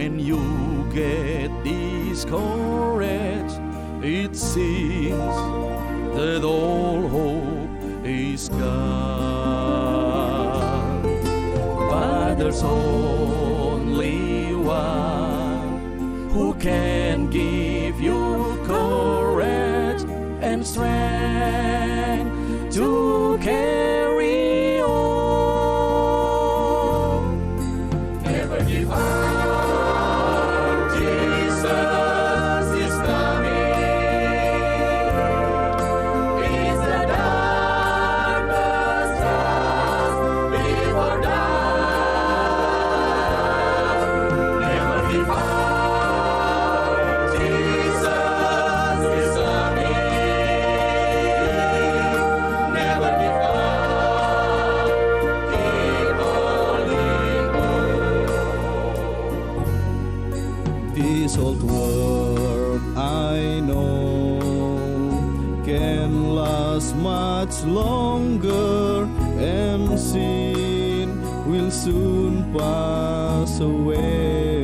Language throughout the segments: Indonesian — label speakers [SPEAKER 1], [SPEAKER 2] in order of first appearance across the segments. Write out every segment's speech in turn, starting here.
[SPEAKER 1] When you get discouraged, it seems that all hope is gone. But there's only one who can give you courage and strength to carry on. Never give up, Jesus is coming. It's the darkness just before dawn. Never give up, Jesus is coming. Never give up, keep holding on. This old world I know can last much longer, and sin will soon pass away.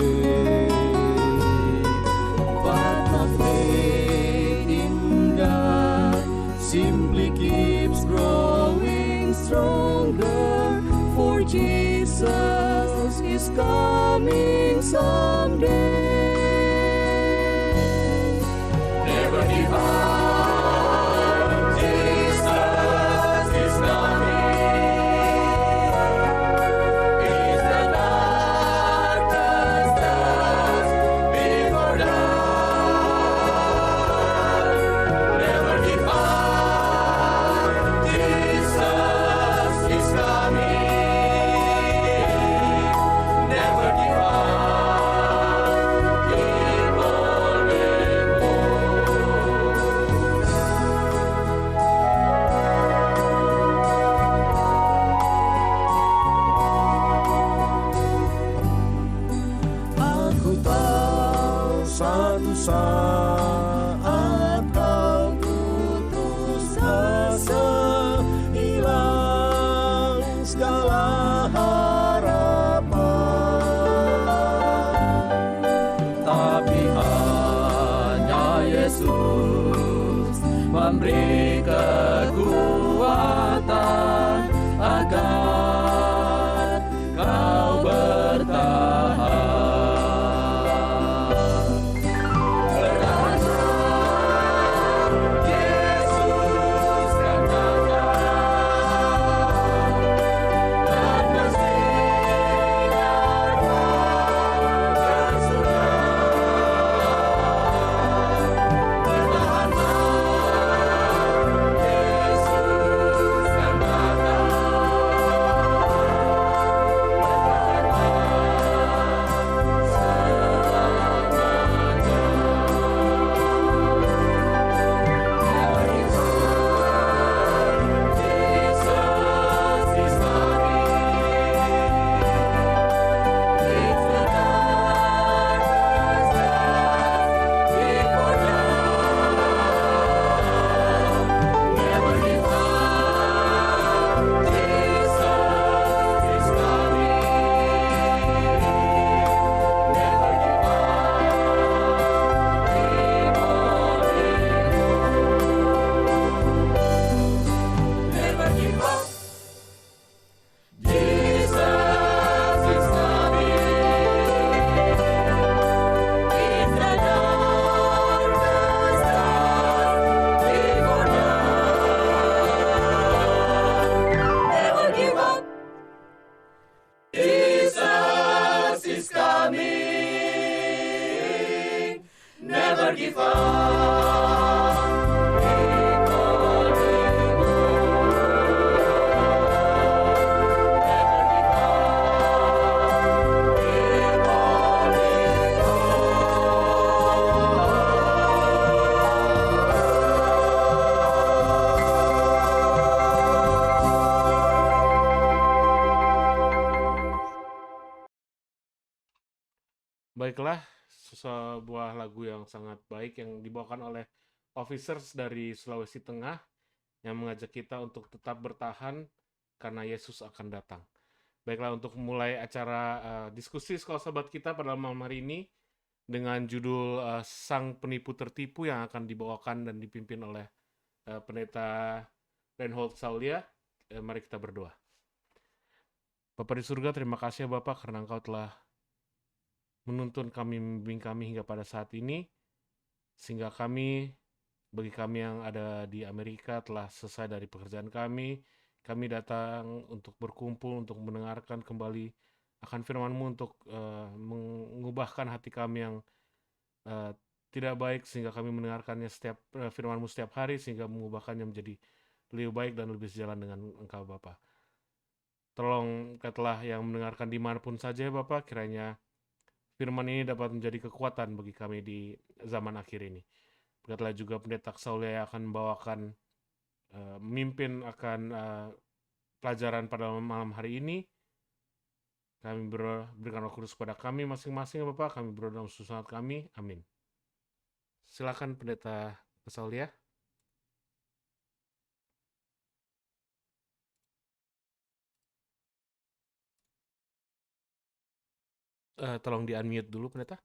[SPEAKER 1] But the faith in God simply keeps growing stronger, for Jesus is coming someday. Never give up, Jesus is coming. It's the darkness just before dawn. Never give up, Jesus is coming. Never give up, keep holding on. Aku tahu satu saat kau putus asa, hilang segala harapan. Tapi hanya Yesus memberi kekuatan agar kau bertahan. Bertahanlah, Yesus kan datang. Dan bersinarlah ke surga. Bertahanlah, Yesus kan datang. Never give up. Keep holding on. Never give up. Keep holding on.
[SPEAKER 2] Baiklah, sebuah lagu yang sangat baik yang dibawakan oleh Officers dari Sulawesi Tengah yang mengajak kita untuk tetap bertahan karena Yesus akan datang. Baiklah, untuk mulai acara diskusi sekolah sahabat kita pada malam hari ini dengan judul Sang Penipu Tertipu yang akan dibawakan dan dipimpin oleh Pendeta Reinhold Saulia. Mari kita berdoa. Bapa di surga, terima kasih ya Bapak karena Engkau telah menuntun kami, membimbing kami hingga pada saat ini, sehingga kami, bagi kami yang ada di Amerika, telah selesai dari pekerjaan kami datang untuk berkumpul, untuk mendengarkan kembali akan firman-Mu, untuk mengubahkan hati kami yang tidak baik, sehingga kami mendengarkannya firman-Mu setiap hari, sehingga mengubahkannya menjadi lebih baik dan lebih sejalan dengan Engkau Bapa. Tolong katalah yang mendengarkan dimanapun saja Bapak, kiranya firman ini dapat menjadi kekuatan bagi kami di zaman akhir ini. Berkatalah juga Pendeta Saulia yang akan membawakan memimpin akan pelajaran pada malam hari ini. Kami berikan Roh Kudus kepada kami masing-masing ya Bapak. Kami berdoa dalam susunat kami. Amin. Silakan Pendeta Saulia. Tolong di-unmute dulu Pendeta.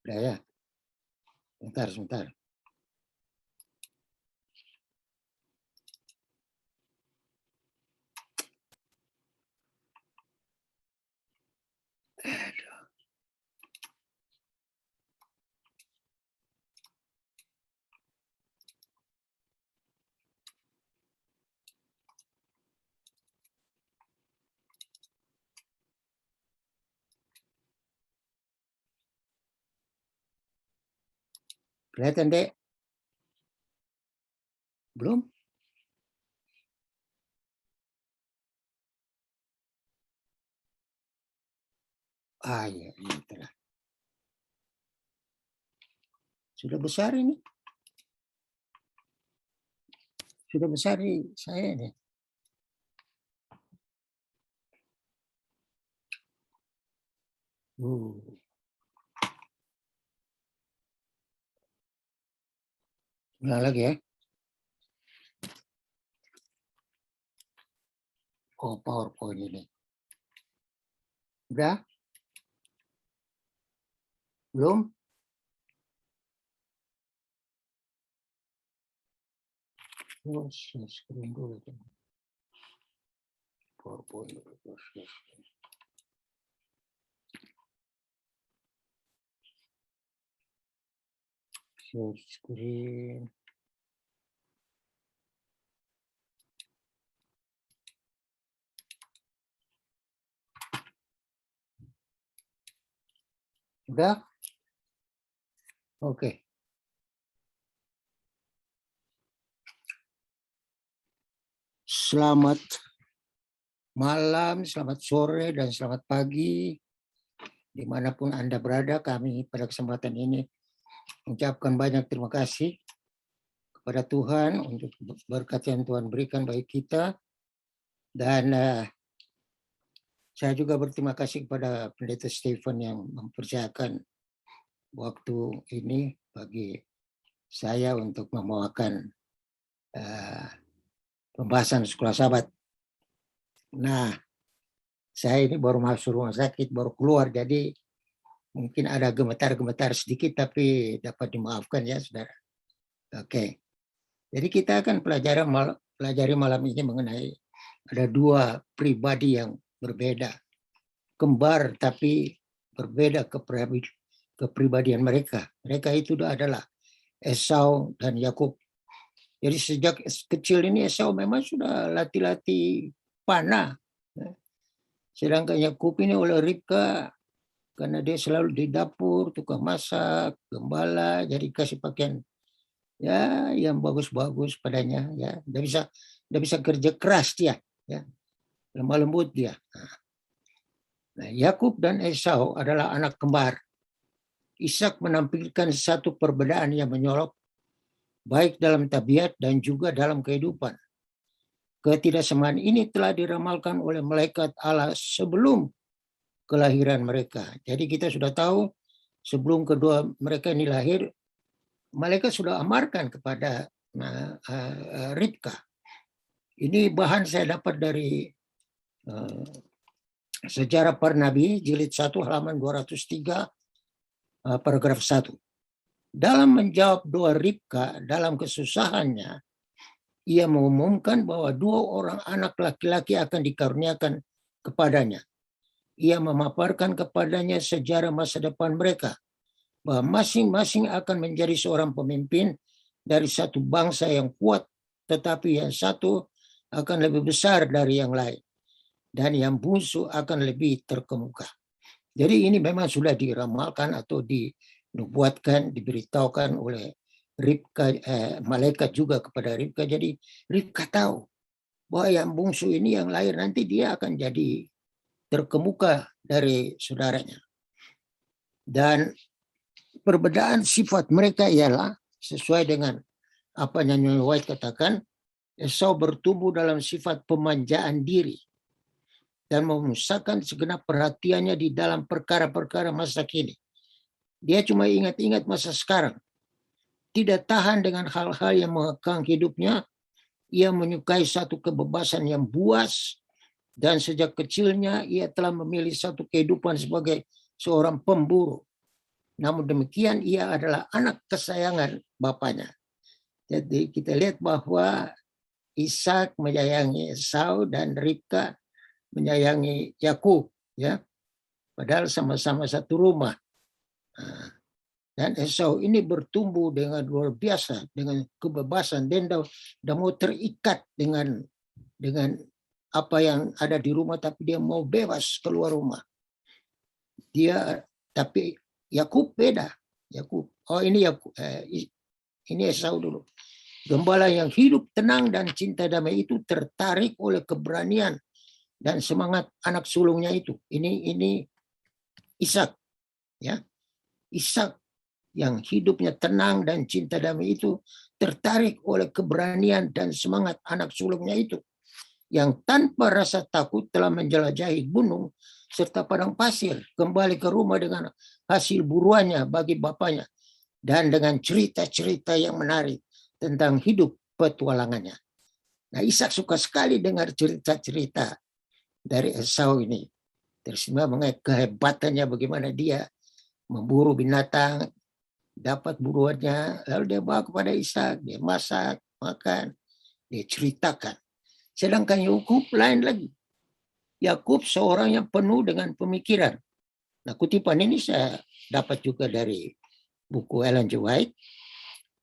[SPEAKER 3] Udah ya, sebentar. Kelihatan dek? Belum? Iya, telah. Sudah besar ini. Sudah besar di saya nih. Ulang lagi ya. Oh, PowerPoint ini. Udah? Belum? Oh, screen dulu. PowerPoint. Share screen. Udah? Oke. Selamat malam, selamat sore, dan selamat pagi. Dimanapun Anda berada, kami pada kesempatan ini mengucapkan banyak terima kasih kepada Tuhan untuk berkat yang Tuhan berikan bagi kita. Dan saya juga berterima kasih kepada Pendeta Stephen yang mempercayakan waktu ini bagi saya untuk membawakan pembahasan sekolah Sabat. Nah, saya ini baru masuk rumah sakit, baru keluar, jadi mungkin ada gemetar-gemetar sedikit, tapi dapat dimaafkan ya, saudara. Oke, jadi kita akan pelajari malam ini mengenai ada dua pribadi yang berbeda, kembar tapi berbeda kepribadian mereka. Mereka itu adalah Esau dan Yakub. Jadi sejak kecil ini Esau memang sudah latih-latih panah. Sedangkan Yakub ini oleh Ribka, karena dia selalu di dapur, tukang masak, gembala, jadi kasih pakaian ya yang bagus-bagus padanya, ya. Dia bisa kerja keras dia, ya. Lemah lembut dia. Nah, Yakub dan Esau adalah anak kembar. Ishak menampilkan satu perbedaan yang menyolok, baik dalam tabiat dan juga dalam kehidupan. Ketidaksamaan ini telah diramalkan oleh malaikat Allah sebelum kelahiran mereka. Jadi kita sudah tahu sebelum kedua mereka ini lahir, malaikat sudah amarkan kepada Ribka. Ini bahan saya dapat dari Sejarah Para Nabi, jilid 1 halaman 203, paragraf 1. Dalam menjawab doa Ribka dalam kesusahannya, ia mengumumkan bahwa 2 orang anak laki-laki akan dikaruniakan kepadanya. Ia memaparkan kepadanya sejarah masa depan mereka, bahwa masing-masing akan menjadi seorang pemimpin dari satu bangsa yang kuat, tetapi yang satu akan lebih besar dari yang lain, dan yang bungsu akan lebih terkemuka. Jadi ini memang sudah diramalkan atau dinubuatkan, diberitahukan oleh Ribka, malaikat juga kepada Ribka. Jadi Ribka tahu bahwa yang bungsu ini yang lahir nanti dia akan jadi terkemuka dari saudaranya. Dan perbedaan sifat mereka ialah sesuai dengan apa yang Nyonya White katakan, Esau bertumbuh dalam sifat pemanjaan diri dan memusatkan segenap perhatiannya di dalam perkara-perkara masa kini. Dia cuma ingat-ingat masa sekarang. Tidak tahan dengan hal-hal yang mengekang hidupnya. Ia menyukai satu kebebasan yang buas, dan sejak kecilnya ia telah memilih satu kehidupan sebagai seorang pemburu. Namun demikian ia adalah anak kesayangan bapaknya. Jadi kita lihat bahwa Ishak menyayangi Esau dan Ribka menyayangi Yakub, ya. Padahal sama-sama satu rumah. Dan Esau ini bertumbuh dengan luar biasa, dengan kebebasan, dan mau terikat dengan apa yang ada di rumah, tapi dia mau bebas keluar rumah. Tapi Yakub beda. Yakub, ini Yakub, ini Esau dulu. Gembala yang hidup tenang dan cinta damai itu tertarik oleh keberanian dan semangat anak sulungnya itu. Ini Ishak, ya. Ishak yang hidupnya tenang dan cinta damai itu tertarik oleh keberanian dan semangat anak sulungnya itu, yang tanpa rasa takut telah menjelajahi gunung serta padang pasir, kembali ke rumah dengan hasil buruannya bagi bapaknya, dan dengan cerita-cerita yang menarik tentang hidup petualangannya. Nah, Ishak suka sekali dengar cerita-cerita dari Esau ini. Tersima mengenai kehebatannya, bagaimana dia memburu binatang, dapat buruannya, lalu dia bawa kepada Ishak, dia masak, makan, dia ceritakan. Sedangkan Yakub lain lagi. Yakub seorang yang penuh dengan pemikiran. Nah, kutipan ini saya dapat juga dari buku Ellen G. White.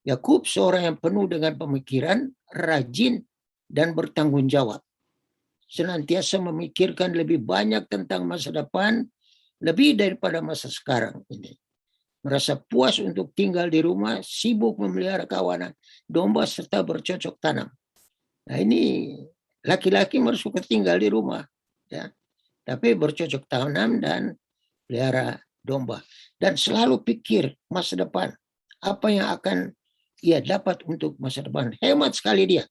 [SPEAKER 3] Yakub seorang yang penuh dengan pemikiran, rajin, dan bertanggung jawab. Senantiasa memikirkan lebih banyak tentang masa depan, lebih daripada masa sekarang ini. Merasa puas untuk tinggal di rumah, sibuk memelihara kawanan domba serta bercocok tanam. Nah, ini laki-laki harus suka tinggal di rumah, ya, tapi bercocok tanam dan pelihara domba, dan selalu pikir masa depan, apa yang akan ia dapat untuk masa depan. Hemat sekali dia.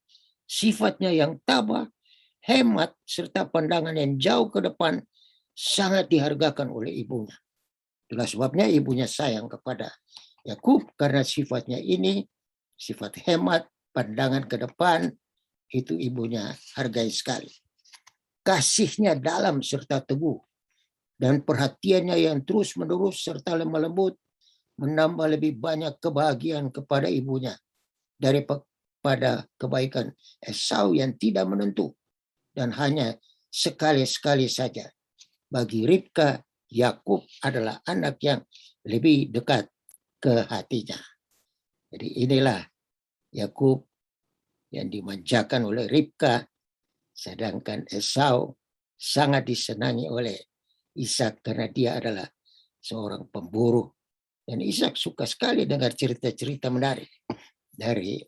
[SPEAKER 3] Sifatnya yang tabah, hemat, serta pandangan yang jauh ke depan sangat dihargakan oleh ibunya. Itulah sebabnya ibunya sayang kepada Yakub karena sifatnya ini, sifat hemat, pandangan ke depan, itu ibunya hargai sekali. Kasihnya dalam serta teguh, dan perhatiannya yang terus-menerus serta lemah lembut menambah lebih banyak kebahagiaan kepada ibunya daripada kebaikan Esau yang tidak menentu dan hanya sekali-sekali saja. Bagi Ribka, Yakub adalah anak yang lebih dekat ke hatinya. Jadi inilah Yakub yang dimanjakan oleh Ribka, sedangkan Esau sangat disenangi oleh Ishak karena dia adalah seorang pemburu. Dan Ishak suka sekali dengar cerita-cerita menarik dari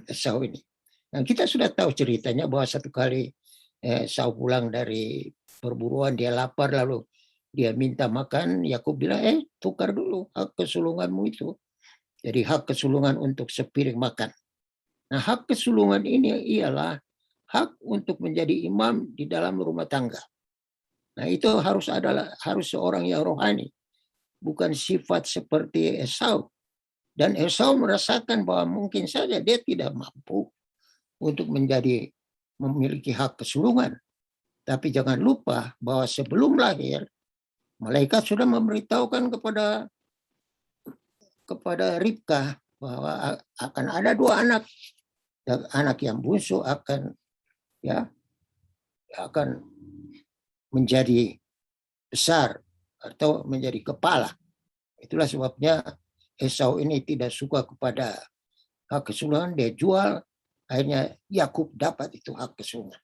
[SPEAKER 3] Esau ini. Dan kita sudah tahu ceritanya bahwa satu kali Esau pulang dari perburuan, dia lapar lalu dia minta makan. Yakub bilang, tukar dulu hak kesulunganmu itu. Jadi hak kesulungan untuk sepiring makan. Nah, hak kesulungan ini ialah hak untuk menjadi imam di dalam rumah tangga. Nah, itu harus seorang yang rohani, bukan sifat seperti Esau. Dan Esau merasakan bahwa mungkin saja dia tidak mampu untuk memiliki hak kesulungan. Tapi jangan lupa bahwa sebelum lahir, malaikat sudah memberitahukan kepada Ribka bahwa akan ada 2 anak. Dan anak yang bungsu akan menjadi besar atau menjadi kepala. Itulah sebabnya Esau ini tidak suka kepada hak kesulungan, dia jual, akhirnya Yakub dapat itu hak kesulungan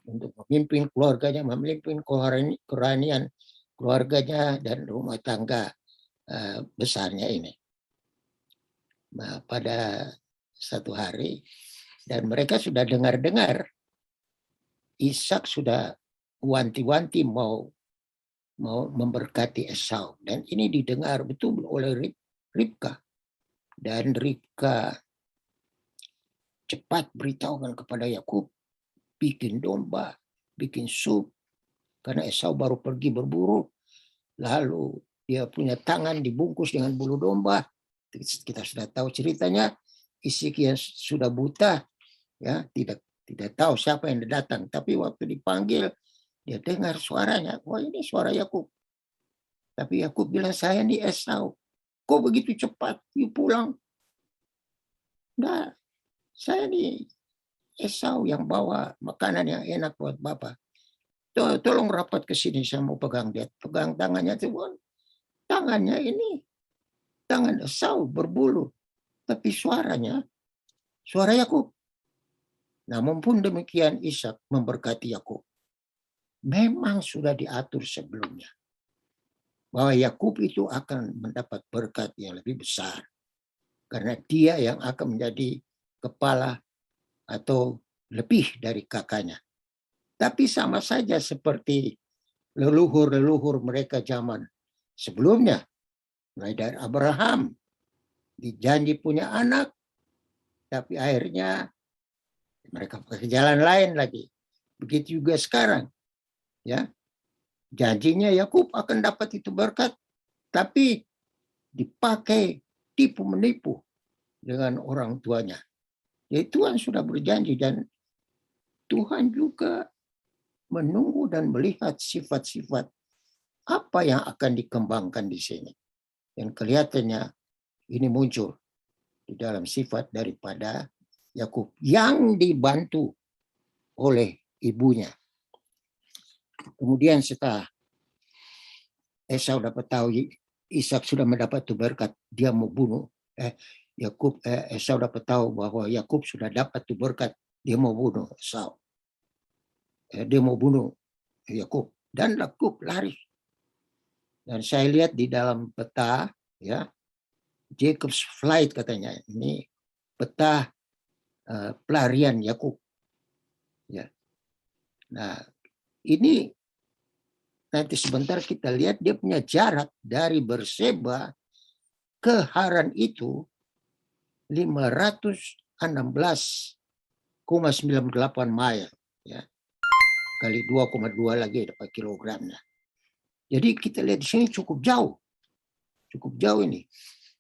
[SPEAKER 3] untuk memimpin keluarganya, memimpin kerohanian keluarganya dan rumah tangga besarnya ini. Nah, pada satu hari, dan mereka sudah dengar-dengar Ishak sudah wanti-wanti mau memberkati Esau, dan ini didengar betul oleh Ribka. Dan Ribka cepat beritahukan kepada Yakub, bikin domba, bikin sup, karena Esau baru pergi berburu, lalu dia punya tangan dibungkus dengan bulu domba. Kita sudah tahu ceritanya. Ishak yang sudah buta, ya, tidak tahu siapa yang datang, tapi waktu dipanggil dia dengar suaranya, wah ini suara Yakub. Tapi Yakub bilang, saya ini Esau. Kok begitu cepat? You pulang. Nah, saya ini Esau yang bawa makanan yang enak buat Bapak. Tolong rapat ke sini, saya mau pegang dia. Pegang tangannya, tangannya ini tangan Esau berbulu, tapi suaranya suara Yakub. Namun pun demikian Ishak memberkati Yakub. Memang sudah diatur sebelumnya bahwa Yakub itu akan mendapat berkat yang lebih besar karena dia yang akan menjadi kepala atau lebih dari kakaknya. Tapi sama saja seperti leluhur-leluhur mereka zaman sebelumnya, mulai dari Abraham dijanji punya anak, tapi akhirnya mereka pakai jalan lain lagi. Begitu juga sekarang, ya. Janjinya Yakub akan dapat itu berkat, tapi dipakai tipu menipu dengan orang tuanya. Ya, Tuhan sudah berjanji dan Tuhan juga menunggu dan melihat sifat-sifat apa yang akan dikembangkan di sini. Dan kelihatannya ini muncul di dalam sifat daripada Yakub yang dibantu oleh ibunya. Kemudian setelah Esau dapat tahu Ishak sudah mendapat itu berkat, dia mau bunuh. Esau dapat tahu bahwa Yakub sudah dapat itu berkat, dia mau bunuh Esau. Dia mau bunuh Yakub dan Yakub lari. Dan saya lihat di dalam peta, ya, Jacob's Flight katanya, ini peta pelarian Yakub. Ya. Nah, ini nanti sebentar kita lihat dia punya jarak dari Berseba ke Haran itu 516,98 mile, ya. Kali 2,2 lagi dapat kilogramnya. Jadi kita lihat di sini cukup jauh ini.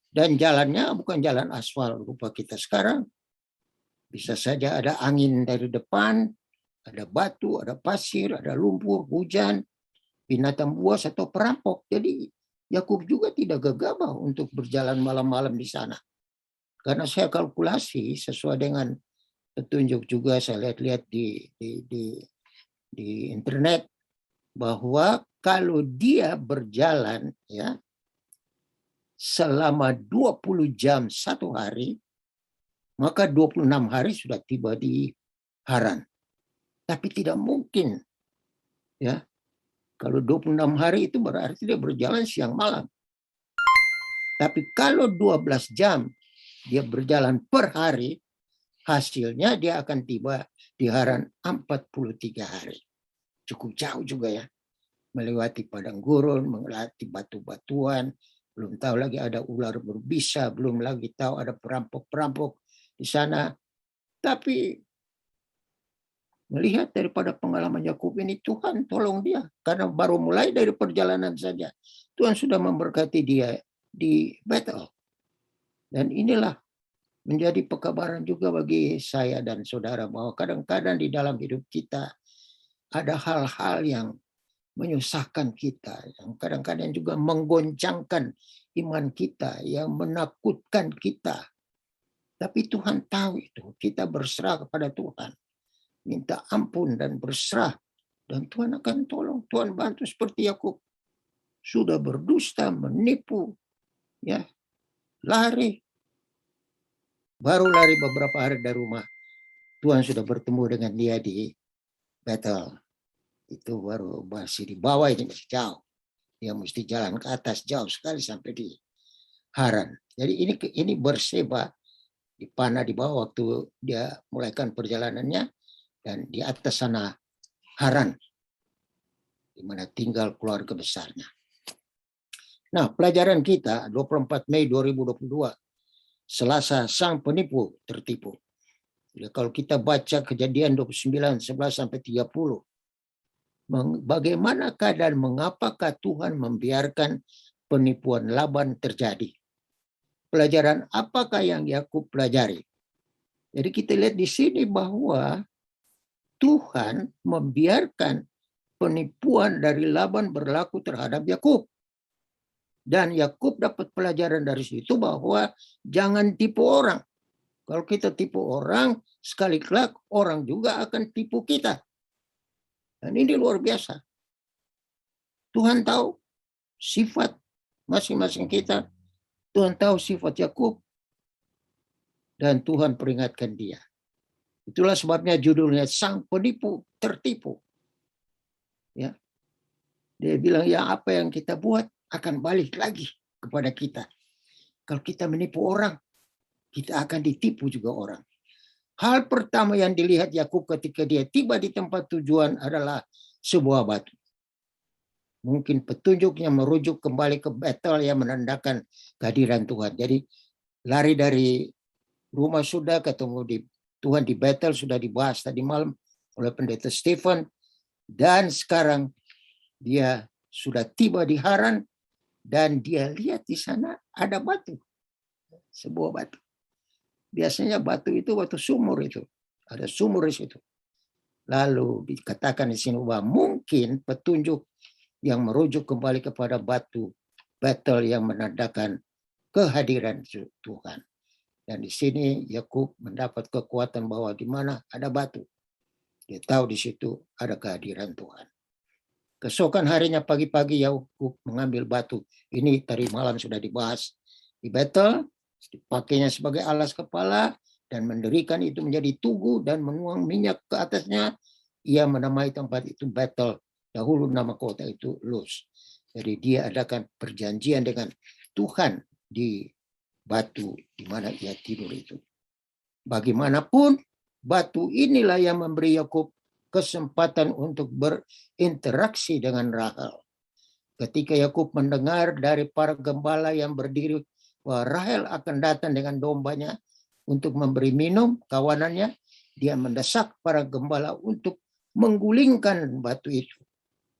[SPEAKER 3] Dan jalannya bukan jalan aspal rupa kita sekarang. Bisa saja ada angin dari depan, ada batu, ada pasir, ada lumpur, hujan, binatang buas atau perampok. Jadi Yakub juga tidak gegabah untuk berjalan malam-malam di sana. Karena saya kalkulasi sesuai dengan petunjuk juga saya lihat-lihat di internet bahwa kalau dia berjalan ya selama 20 jam satu hari, maka 26 hari sudah tiba di Haran. Tapi tidak mungkin ya. Kalau 26 hari itu berarti dia berjalan siang malam. Tapi kalau 12 jam dia berjalan per hari, hasilnya dia akan tiba di Haran 43 hari. Cukup jauh juga ya. Melewati padang gurun, melewati batu-batuan, belum tahu lagi ada ular berbisa, belum lagi tahu ada perampok-perampok di sana. Tapi melihat daripada pengalaman Yakub ini, Tuhan tolong dia. Karena baru mulai dari perjalanan saja, Tuhan sudah memberkati dia di Betel. Dan inilah menjadi pekabaran juga bagi saya dan saudara bahwa kadang-kadang di dalam hidup kita ada hal-hal yang menyusahkan kita, yang kadang-kadang juga menggoncangkan iman kita, yang menakutkan kita. Tapi Tuhan tahu itu, kita berserah kepada Tuhan. Minta ampun dan berserah. Dan Tuhan akan tolong. Tuhan bantu seperti Yakub. Sudah berdusta, menipu. Ya, lari. Baru lari beberapa hari dari rumah. Tuhan sudah bertemu dengan dia di Betel. Itu baru masih di bawah, ini masih jauh. Dia mesti jalan ke atas jauh sekali sampai di Haran. Jadi ini Berseba dipanah di bawah waktu dia mulaikan perjalanannya. Dan di atas sana Haran, di mana tinggal keluarga besarnya. Nah, pelajaran kita 24 Mei 2022, Selasa sang penipu tertipu. Jadi, kalau kita baca Kejadian 29, 11-30, bagaimanakah dan mengapakah Tuhan membiarkan penipuan Laban terjadi? Pelajaran apakah yang Yakub pelajari? Jadi kita lihat di sini bahwa Tuhan membiarkan penipuan dari Laban berlaku terhadap Yakub. Dan Yakub dapat pelajaran dari situ bahwa jangan tipu orang. Kalau kita tipu orang, sekali kelak orang juga akan tipu kita. Dan ini luar biasa. Tuhan tahu sifat masing-masing kita. Tuhan tahu sifat Yakub. Dan Tuhan peringatkan dia. Itulah sebabnya judulnya Sang Penipu Tertipu. Ya. Dia bilang ya apa yang kita buat akan balik lagi kepada kita. Kalau kita menipu orang, kita akan ditipu juga orang. Hal pertama yang dilihat Yakub ketika dia tiba di tempat tujuan adalah sebuah batu. Mungkin petunjuknya merujuk kembali ke Betel yang menandakan kehadiran Tuhan. Jadi lari dari rumah sudah ketemu di Tuhan di Betel, sudah dibahas tadi malam oleh Pendeta Stephen. Dan sekarang dia sudah tiba di Haran dan dia lihat di sana ada batu. Sebuah batu. Biasanya batu itu batu sumur itu. Ada sumur di situ. Lalu dikatakan di sini bahwa mungkin petunjuk yang merujuk kembali kepada batu Betel yang menandakan kehadiran Tuhan. Dan di sini Yakub mendapat kekuatan bahwa di mana ada batu, dia tahu di situ ada kehadiran Tuhan. Keesokan harinya pagi-pagi Yakub mengambil batu. Ini tadi malam sudah dibahas di Betel, dipakainya sebagai alas kepala dan mendirikan itu menjadi tugu dan menuang minyak ke atasnya. Ia menamai tempat itu Betel. Dahulu nama kota itu Luz. Jadi dia adakan perjanjian dengan Tuhan di batu di mana ia tidur itu. Bagaimanapun batu inilah yang memberi Yakub kesempatan untuk berinteraksi dengan Rahel. Ketika Yakub mendengar dari para gembala yang berdiri bahwa Rahel akan datang dengan dombanya, untuk memberi minum kawanannya, dia mendesak para gembala untuk menggulingkan batu itu.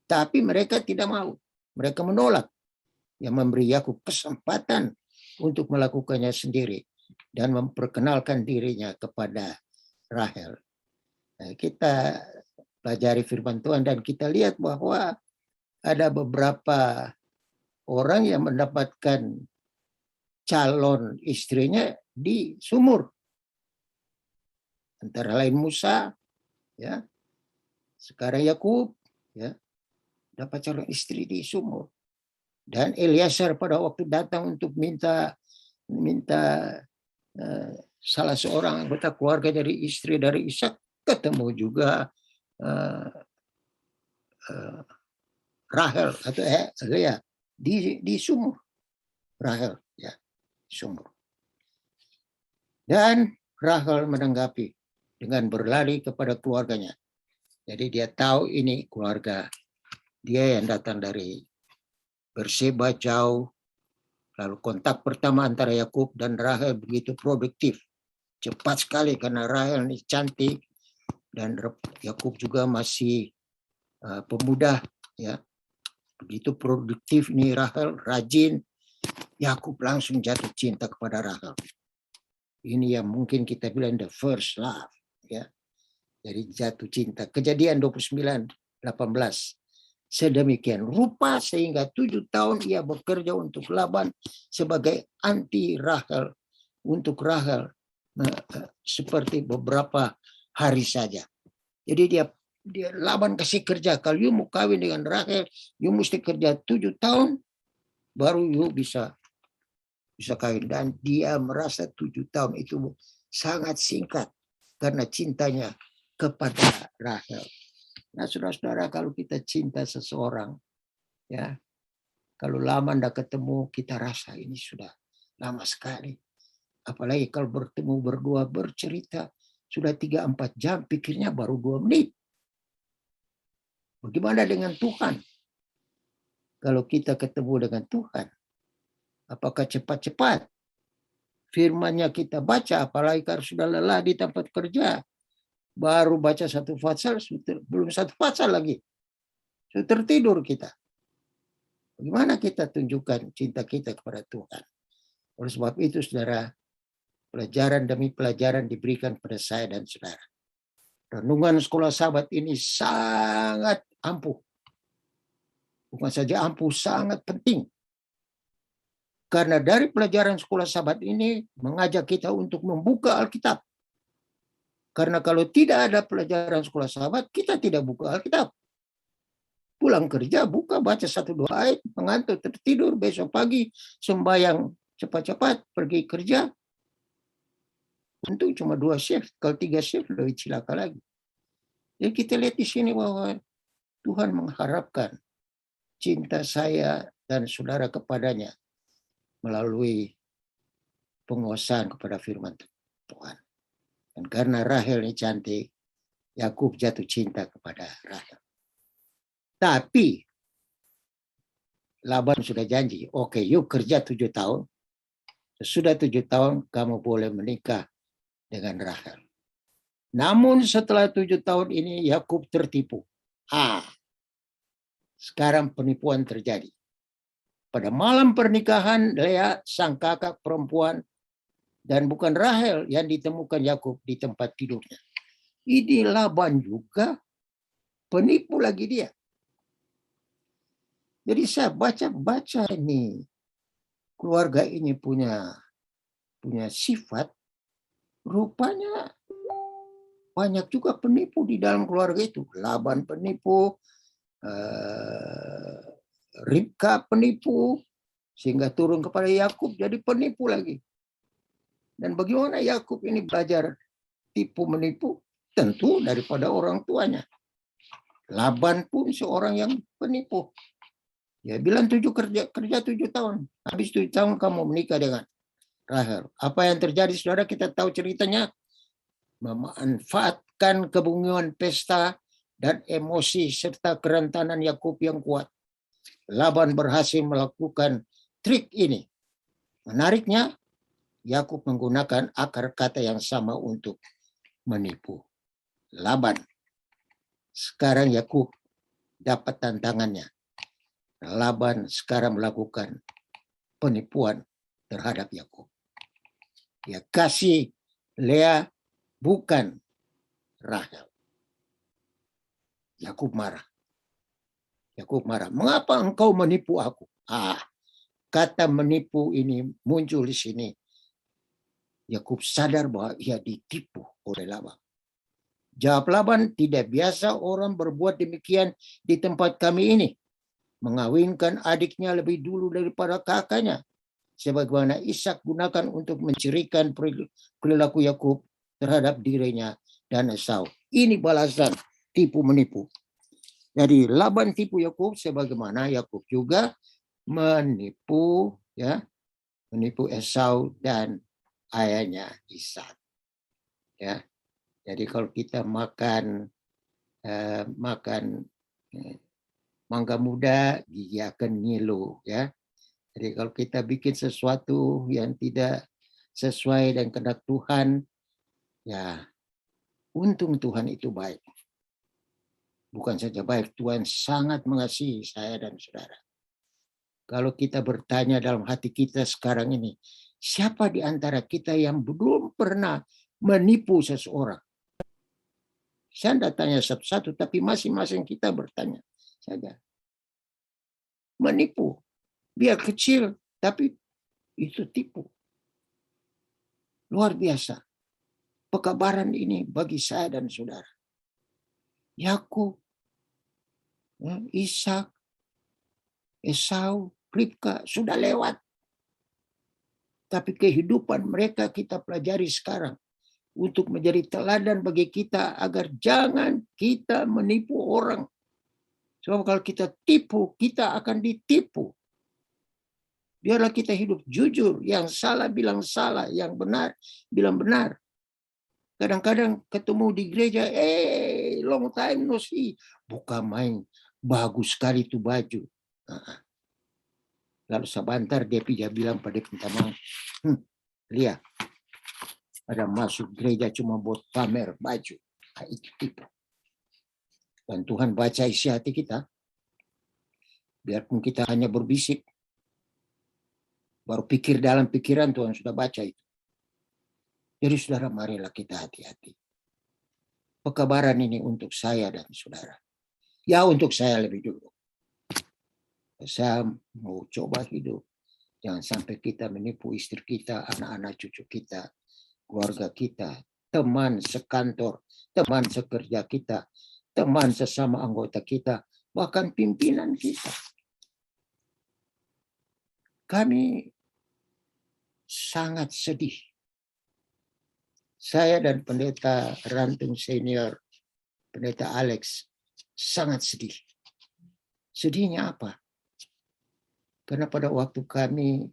[SPEAKER 3] Tapi mereka tidak mau. Mereka menolak. Yang memberi Yakub kesempatan untuk melakukannya sendiri dan memperkenalkan dirinya kepada Rahel. Nah, kita pelajari firman Tuhan dan kita lihat bahwa ada beberapa orang yang mendapatkan calon istrinya di sumur. Antara lain Musa, ya. Sekarang Yakub, ya, dapat calon istri di sumur. Dan Eliasar pada waktu datang untuk minta salah seorang anggota keluarga dari istri dari Ishak, ketemu juga Rahel atau Lea di sumur. Rahel, ya, sumur. Dan Rahel menanggapi dengan berlari kepada keluarganya. Jadi dia tahu ini keluarga dia yang datang dari Berseba jauh. Lalu kontak pertama antara Yakub dan Rahel begitu produktif. Cepat sekali karena Rahel ini cantik dan Yakub juga masih pemuda, ya. Begitu produktif nih Rahel, rajin. Yakub langsung jatuh cinta kepada Rahel. Ini yang mungkin kita bilang the first love, ya. Jadi jatuh cinta. Kejadian 29:18. Sedemikian rupa sehingga 7 tahun ia bekerja untuk Laban sebagai anti Rahel. Untuk Rahel seperti beberapa hari saja. Jadi dia Laban kasih kerja. Kalau you mau kawin dengan Rahel, you mesti kerja 7 tahun baru you bisa kawin. Dan dia merasa 7 tahun itu sangat singkat karena cintanya kepada Rahel. Nah, saudara-saudara, kalau kita cinta seseorang, ya, kalau lama ndak ketemu, kita rasa ini sudah lama sekali. Apalagi kalau bertemu berdua bercerita, sudah 3-4 jam, pikirnya baru 2 menit. Bagaimana dengan Tuhan? Kalau kita ketemu dengan Tuhan, apakah cepat-cepat? Firman-Nya kita baca, apalagi kalau sudah lelah di tempat kerja, baru baca 1 pasal, belum 1 pasal lagi. Sudah tertidur kita. Bagaimana kita tunjukkan cinta kita kepada Tuhan? Oleh sebab itu, saudara, pelajaran demi pelajaran diberikan pada saya dan saudara. Renungan sekolah sahabat ini sangat ampuh. Bukan saja ampuh, sangat penting. Karena dari pelajaran sekolah sahabat ini mengajak kita untuk membuka Alkitab. Karena kalau tidak ada pelajaran sekolah sahabat, kita tidak buka Alkitab. Pulang kerja, buka, baca 1-2 ayat, mengantuk, tertidur, besok pagi, sembahyang cepat-cepat, pergi kerja. Untung cuma 2 shift, kalau 3 shift lebih cilaka lagi. Jadi kita lihat di sini bahwa Tuhan mengharapkan cinta saya dan saudara kepadanya melalui penguasaan kepada firman Tuhan. Dan karena Rahel ini cantik, Yakub jatuh cinta kepada Rahel. Tapi Laban sudah janji, oke, yuk kerja 7 tahun. Sudah 7 tahun kamu boleh menikah dengan Rahel. Namun setelah 7 tahun ini Yakub tertipu. Sekarang penipuan terjadi. Pada malam pernikahan Lea sang kakak perempuan dan bukan Rahel yang ditemukan Yakub di tempat tidurnya. Ini Laban juga penipu lagi dia. Jadi saya baca ini keluarga ini punya sifat, rupanya banyak juga penipu di dalam keluarga itu. Laban penipu, Ribka penipu, sehingga turun kepada Yakub jadi penipu lagi. Dan bagaimana Yakub ini belajar tipu menipu? Tentu daripada orang tuanya. Laban pun seorang yang penipu. Ya bilang kerja 7 tahun. Habis 7 tahun kamu menikah dengan Rahel. Apa yang terjadi saudara, kita tahu ceritanya. Memanfaatkan kebunguan pesta dan emosi serta kerentanan Yakub yang kuat. Laban berhasil melakukan trik ini. Menariknya, Yakub menggunakan akar kata yang sama untuk menipu Laban. Sekarang Yakub dapat tantangannya. Laban sekarang melakukan penipuan terhadap Yakub. Dia kasih Lea, bukan Rahel. Yakub marah. Mengapa engkau menipu aku? Kata menipu ini muncul di sini. Yakub sadar bahwa ia ditipu oleh Laban. Jawab Laban, tidak biasa orang berbuat demikian di tempat kami ini. Mengawinkan adiknya lebih dulu daripada kakaknya. Sebagaimana Ishak gunakan untuk mencirikan perilaku Yakub terhadap dirinya dan Esau. Ini balasan tipu menipu. Jadi Laban tipu Yakub, sebagaimana Yakub juga menipu Esau dan ayahnya Ishak. Ya. Jadi kalau kita makan mangga muda, gigi akan ngilu, ya. Jadi kalau kita bikin sesuatu yang tidak sesuai dengan kehendak Tuhan, ya untung Tuhan itu baik. Bukan saja baik, Tuhan sangat mengasihi saya dan saudara. Kalau kita bertanya dalam hati kita sekarang ini, siapa di antara kita yang belum pernah menipu seseorang? Saya tidak tanya satu-satu, tapi masing-masing kita bertanya saja. Menipu. Biar kecil, tapi itu tipu. Luar biasa. Pekabaran ini bagi saya dan saudara. Yakub, Ishak, Esau, Ribka sudah lewat. Tapi kehidupan mereka kita pelajari sekarang. Untuk menjadi teladan bagi kita agar jangan kita menipu orang. Sebab kalau kita tipu, kita akan ditipu. Biarlah kita hidup jujur, yang salah bilang salah, yang benar bilang benar. Kadang-kadang ketemu di gereja, long time no see. Bukan main, bagus sekali itu baju. Lalu sebentar dia bilang pada teman, lihat, ada masuk gereja cuma buat pamer baju. Itu tipu. Dan Tuhan baca isi hati kita. Biarpun kita hanya berbisik, baru pikir dalam pikiran Tuhan sudah baca itu. Jadi saudara, marilah kita hati-hati. Pekabaran ini untuk saya dan saudara. Ya, untuk saya lebih dulu. Saya mau coba hidup. Jangan sampai kita menipu istri kita, anak-anak cucu kita, keluarga kita, teman sekantor, teman sekerja kita, teman sesama anggota kita, bahkan pimpinan kita. Kami sangat sedih. Saya dan pendeta Rantung Senior, pendeta Alex, sangat sedih. Sedihnya apa? Karena pada waktu kami,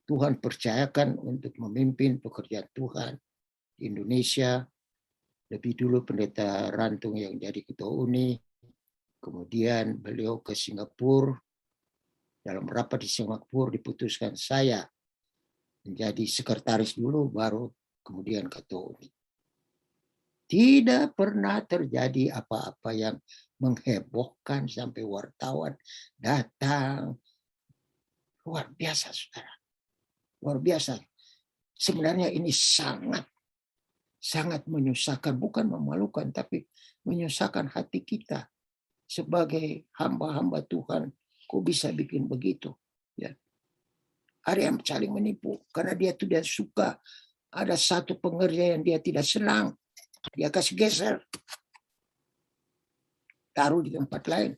[SPEAKER 3] Tuhan percayakan untuk memimpin pekerjaan Tuhan di Indonesia. Lebih dulu pendeta Rantung yang jadi ketua UNI, kemudian beliau ke Singapura. Dalam rapat di Singapura diputuskan saya menjadi sekretaris dulu, baru kemudian ketua UNI. Tidak pernah terjadi apa-apa yang menghebohkan sampai wartawan datang. Luar biasa, saudara. Luar biasa. Sebenarnya ini sangat menyusahkan, bukan memalukan, tapi menyusahkan hati kita sebagai hamba-hamba Tuhan. Kok bisa bikin begitu? Ya. Ada yang saling menipu karena dia tidak suka. Ada satu pengerja yang dia tidak senang, dia kasih geser, taruh di tempat lain.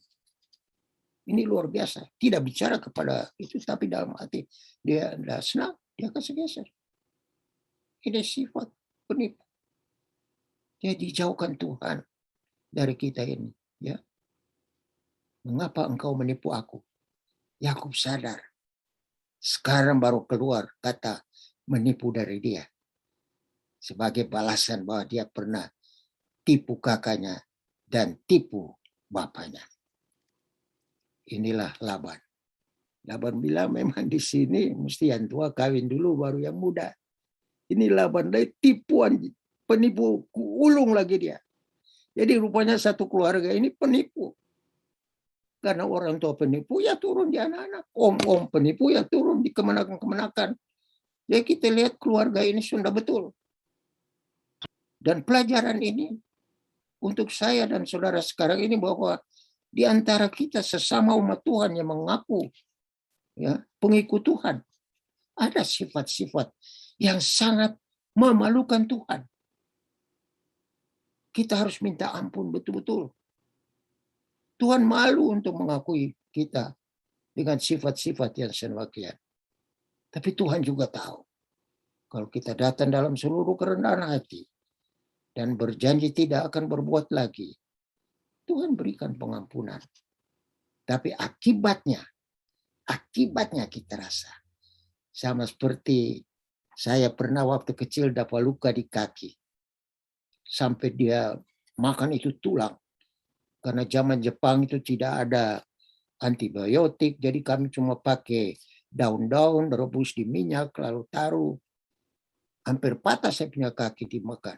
[SPEAKER 3] Ini luar biasa. Tidak bicara kepada itu, tapi dalam hati dia tidak senang, dia kasih geser. Ini sifat penipu. Jadi jauhkan Tuhan dari kita ini. Ya. Mengapa engkau menipu aku? Yakub sadar. Sekarang baru keluar kata menipu dari dia. Sebagai balasan bahwa dia pernah tipu kakaknya dan tipu bapaknya. Inilah Laban. Laban bilang memang di sini mesti yang tua kawin dulu baru yang muda. Ini Laban dari tipuan, penipu, ulung lagi dia. Jadi rupanya satu keluarga ini penipu. Karena orang tua penipu ya turun di anak-anak. Om-om penipu ya turun di kemenakan-kemenakan. Ya kita lihat keluarga ini sudah betul. Dan pelajaran ini untuk saya dan saudara sekarang ini bahwa di antara kita sesama umat Tuhan yang mengaku ya pengikut Tuhan, ada sifat-sifat yang sangat memalukan Tuhan. Kita harus minta ampun betul-betul. Tuhan malu untuk mengakui kita dengan sifat-sifat yang sedemikian. Tapi Tuhan juga tahu kalau kita datang dalam seluruh kerendahan hati dan berjanji tidak akan berbuat lagi, Tuhan berikan pengampunan. Tapi akibatnya kita rasa. Sama seperti saya pernah waktu kecil dapat luka di kaki. Sampai dia makan itu tulang. Karena zaman Jepang itu tidak ada antibiotik, jadi kami cuma pakai daun-daun, rebus di minyak, lalu taruh. Hampir patah saya punya kaki dimakan.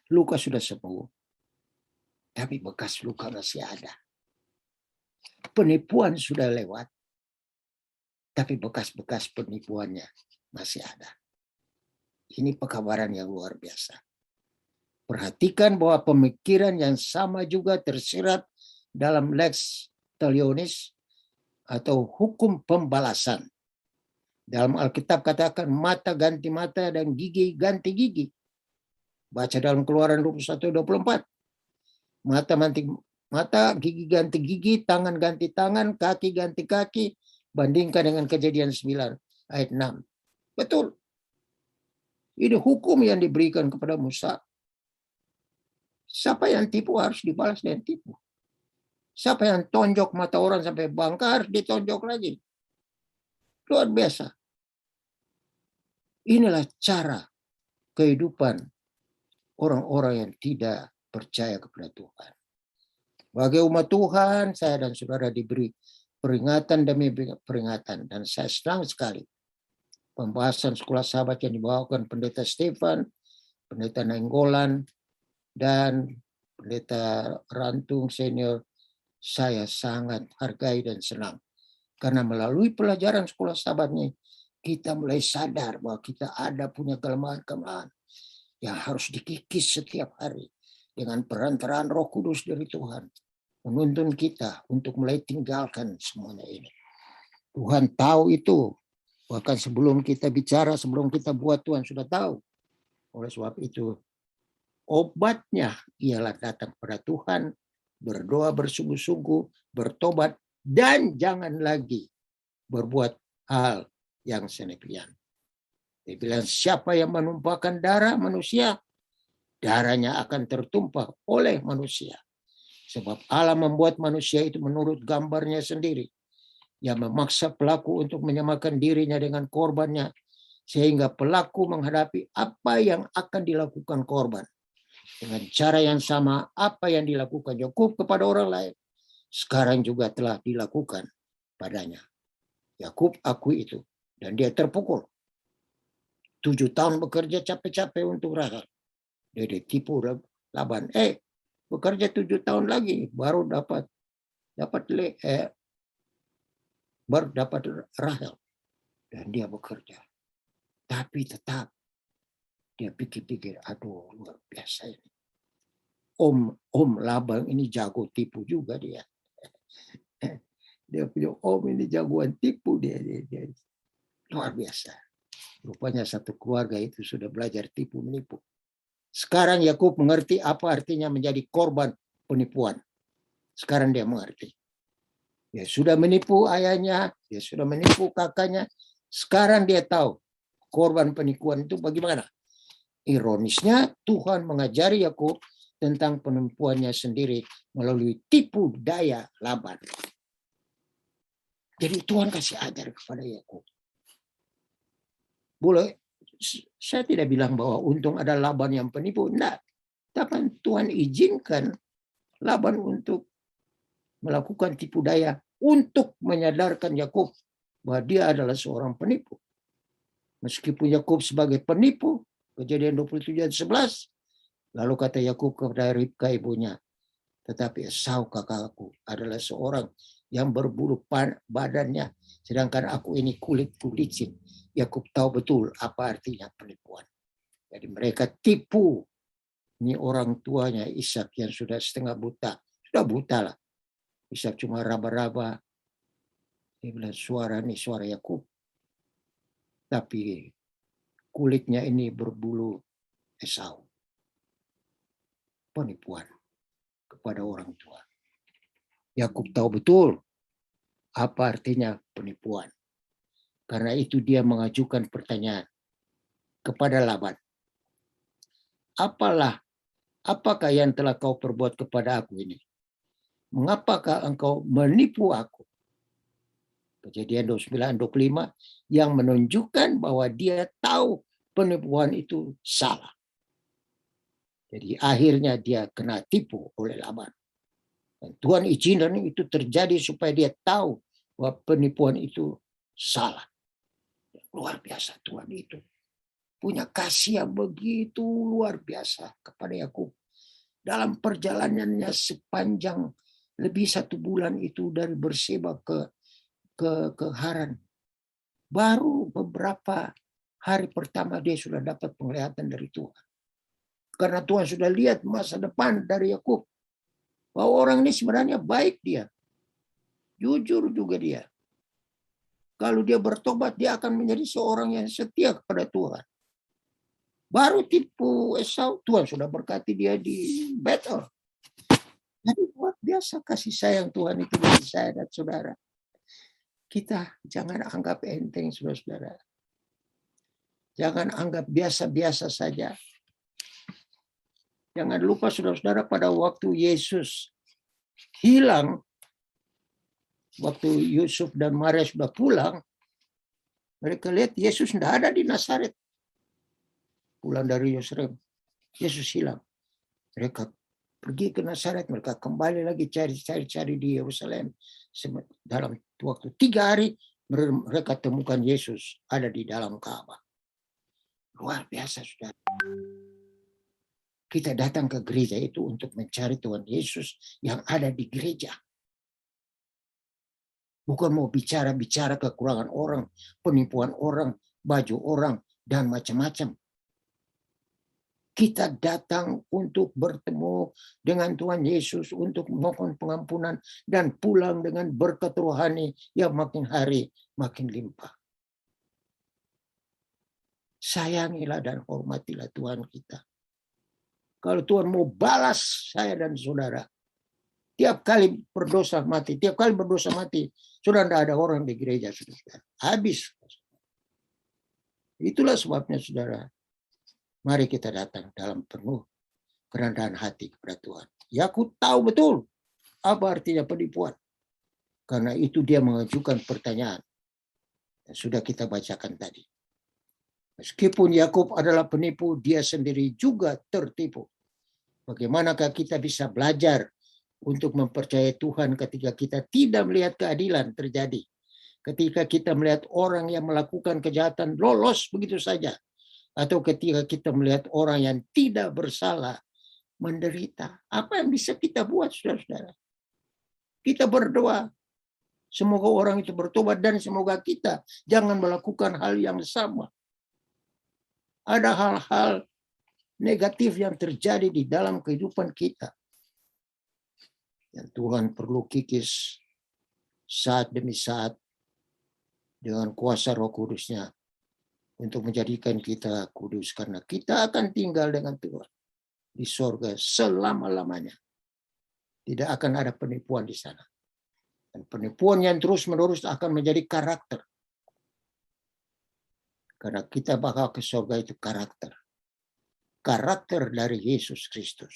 [SPEAKER 3] Luka sudah sembuh, tapi bekas luka masih ada. Penipuan sudah lewat, tapi bekas-bekas penipuannya masih ada. Ini pekabaran yang luar biasa. Perhatikan bahwa pemikiran yang sama juga tersirat dalam lex talionis atau hukum pembalasan. Dalam Alkitab katakan mata ganti mata dan gigi ganti gigi. Baca dalam Keluaran 21:24. Mata, gigi ganti gigi, tangan ganti tangan, kaki ganti kaki. Bandingkan dengan Kejadian 9 ayat 6. Betul. Ini hukum yang diberikan kepada Musa. Siapa yang tipu harus dibalas dengan tipu. Siapa yang tonjok mata orang sampai bangka harus ditonjok lagi. Luar biasa. Inilah cara kehidupan orang-orang yang tidak percaya kepada Tuhan. Bagi umat Tuhan, saya dan saudara diberi peringatan demi peringatan. Dan saya senang sekali pembahasan sekolah sahabat yang dibawakan Pendeta Stefan, Pendeta Nainggolan, dan Pendeta Rantung Senior. Saya sangat hargai dan senang. Karena melalui pelajaran sekolah sahabat ini, kita mulai sadar bahwa kita ada punya kelemahan-kelemahan yang harus dikikis setiap hari dengan perantaraan Roh Kudus dari Tuhan. Menuntun kita untuk mulai tinggalkan semuanya ini. Tuhan tahu itu. Bahkan sebelum kita bicara, sebelum kita buat, Tuhan sudah tahu. Oleh sebab itu, obatnya ialah datang kepada Tuhan, berdoa bersungguh-sungguh, bertobat, dan jangan lagi berbuat hal yang sedemikian. Dia bilang, siapa yang menumpahkan darah manusia, darahnya akan tertumpah oleh manusia. Sebab Allah membuat manusia itu menurut gambarnya sendiri. Yang memaksa pelaku untuk menyamakan dirinya dengan korbannya. Sehingga pelaku menghadapi apa yang akan dilakukan korban. Dengan cara yang sama, apa yang dilakukan Yakub kepada orang lain, sekarang juga telah dilakukan padanya. Yakub akui itu. Dan dia terpukul. 7 tahun bekerja capek-capek untuk Rahel. Dia ditipu Laban. Bekerja 7 tahun lagi baru dapat Rahel. Dan dia bekerja. Tapi tetap dia pikir-pikir, aduh luar biasa ini. Om Laban ini jago tipu juga dia. Dia punya om ini jagoan tipu dia. Luar biasa. Rupanya satu keluarga itu sudah belajar tipu menipu. Sekarang Yakub mengerti apa artinya menjadi korban penipuan. Sekarang dia mengerti. Dia sudah menipu ayahnya, dia sudah menipu kakaknya. Sekarang dia tahu korban penipuan itu bagaimana. Ironisnya Tuhan mengajari Yakub tentang penipuannya sendiri melalui tipu daya Laban. Jadi Tuhan kasih ajar kepada Yakub. Boleh, saya tidak bilang bahwa untung ada Laban yang penipu. Tidak. Tapi Tuhan izinkan Laban untuk melakukan tipu daya untuk menyadarkan Yakub bahwa dia adalah seorang penipu. Meskipun Yakub sebagai penipu, Kejadian 27 ayat 11, lalu kata Yakub kepada Ribka ibunya, tetapi Esau kakakku adalah seorang yang berbulu badannya, sedangkan aku ini kulit licin. Yakub tahu betul apa artinya penipuan. Jadi mereka tipu ini orang tuanya Ishak yang sudah setengah buta. Sudah buta lah. Ishak cuma raba-raba. Dia bilang suara ini suara Yakub. Tapi kulitnya ini berbulu Esau. Penipuan kepada orang tua. Yakub tahu betul apa artinya penipuan. Karena itu dia mengajukan pertanyaan kepada Laban. Apakah yang telah kau perbuat kepada aku ini? Mengapakah engkau menipu aku? Kejadian 29-25 yang menunjukkan bahwa dia tahu penipuan itu salah. Jadi akhirnya dia kena tipu oleh Laban. Dan Tuhan izinkan itu terjadi supaya dia tahu bahwa penipuan itu salah. Luar biasa Tuhan itu. Punya kasih yang begitu luar biasa kepada Yakub. Dalam perjalanannya sepanjang lebih 1 bulan itu dari Berseba ke Haran. Baru beberapa hari pertama dia sudah dapat penglihatan dari Tuhan. Karena Tuhan sudah lihat masa depan dari Yakub. Bahwa orang ini sebenarnya baik dia. Jujur juga dia. Kalau dia bertobat, dia akan menjadi seorang yang setia kepada Tuhan. Baru tipu Esau, Tuhan sudah berkati dia di Betel. Jadi luar biasa kasih sayang Tuhan itu bagi saya dan saudara. Kita jangan anggap enteng, saudara-saudara. Jangan anggap biasa-biasa saja. Jangan lupa, saudara-saudara, pada waktu Yesus hilang, waktu Yusuf dan Maria sudah pulang, mereka lihat Yesus tidak ada di Nazaret. Pulang dari Yerusalem, Yesus hilang. Mereka pergi ke Nazaret, mereka kembali lagi cari di Yerusalem. Dalam waktu 3 hari, mereka temukan Yesus ada di dalam Ka'bah. Luar biasa, saudara. Kita datang ke gereja itu untuk mencari Tuhan Yesus yang ada di gereja. Bukan mau bicara kekurangan orang, penipuan orang, baju orang, dan macam-macam. Kita datang untuk bertemu dengan Tuhan Yesus, untuk mohon pengampunan, dan pulang dengan berkat rohani yang makin hari makin limpah. Sayangilah dan hormatilah Tuhan kita. Kalau Tuhan mau balas saya dan saudara, tiap kali berdosa mati, sudah tidak ada orang di gereja, saudara. Habis. Itulah sebabnya, saudara, mari kita datang dalam penuh kerendahan hati kepada Tuhan. Yakub tahu betul apa artinya penipuan. Karena itu dia mengajukan pertanyaan. Yang sudah kita bacakan tadi. Meskipun Yakub adalah penipu, dia sendiri juga tertipu. Bagaimanakah kita bisa belajar untuk mempercayai Tuhan ketika kita tidak melihat keadilan terjadi? Ketika kita melihat orang yang melakukan kejahatan lolos begitu saja. Atau ketika kita melihat orang yang tidak bersalah menderita. Apa yang bisa kita buat, saudara-saudara? Kita berdoa. Semoga orang itu bertobat dan semoga kita jangan melakukan hal yang sama. Ada hal-hal negatif yang terjadi di dalam kehidupan kita. Yang Tuhan perlu kikis saat demi saat dengan kuasa Roh Kudus-Nya untuk menjadikan kita kudus. Karena kita akan tinggal dengan Tuhan di sorga selama-lamanya. Tidak akan ada penipuan di sana. Dan penipuan yang terus-menerus akan menjadi karakter. Karena kita bakal ke surga itu karakter. Karakter dari Yesus Kristus.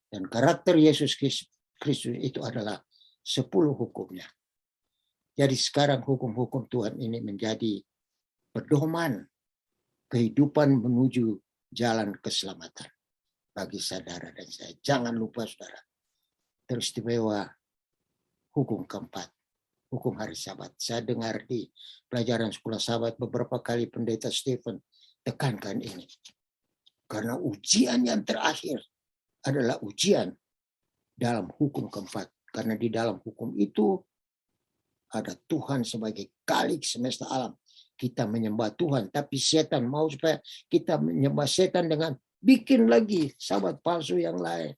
[SPEAKER 3] Dan karakter Yesus Kristus itu adalah 10 hukumnya. Jadi sekarang hukum-hukum Tuhan ini menjadi pedoman kehidupan menuju jalan keselamatan. Bagi saudara dan saya. Jangan lupa, saudara. Teristimewa hukum keempat. hukum hari Sabat. Saya dengar di pelajaran sekolah Sabat beberapa kali Pendeta Stephen tekankan ini. Karena ujian yang terakhir adalah ujian dalam hukum keempat. Karena di dalam hukum itu ada Tuhan sebagai Khalik semesta alam. Kita menyembah Tuhan, tapi setan mau supaya kita menyembah setan dengan bikin lagi sabat palsu yang lain.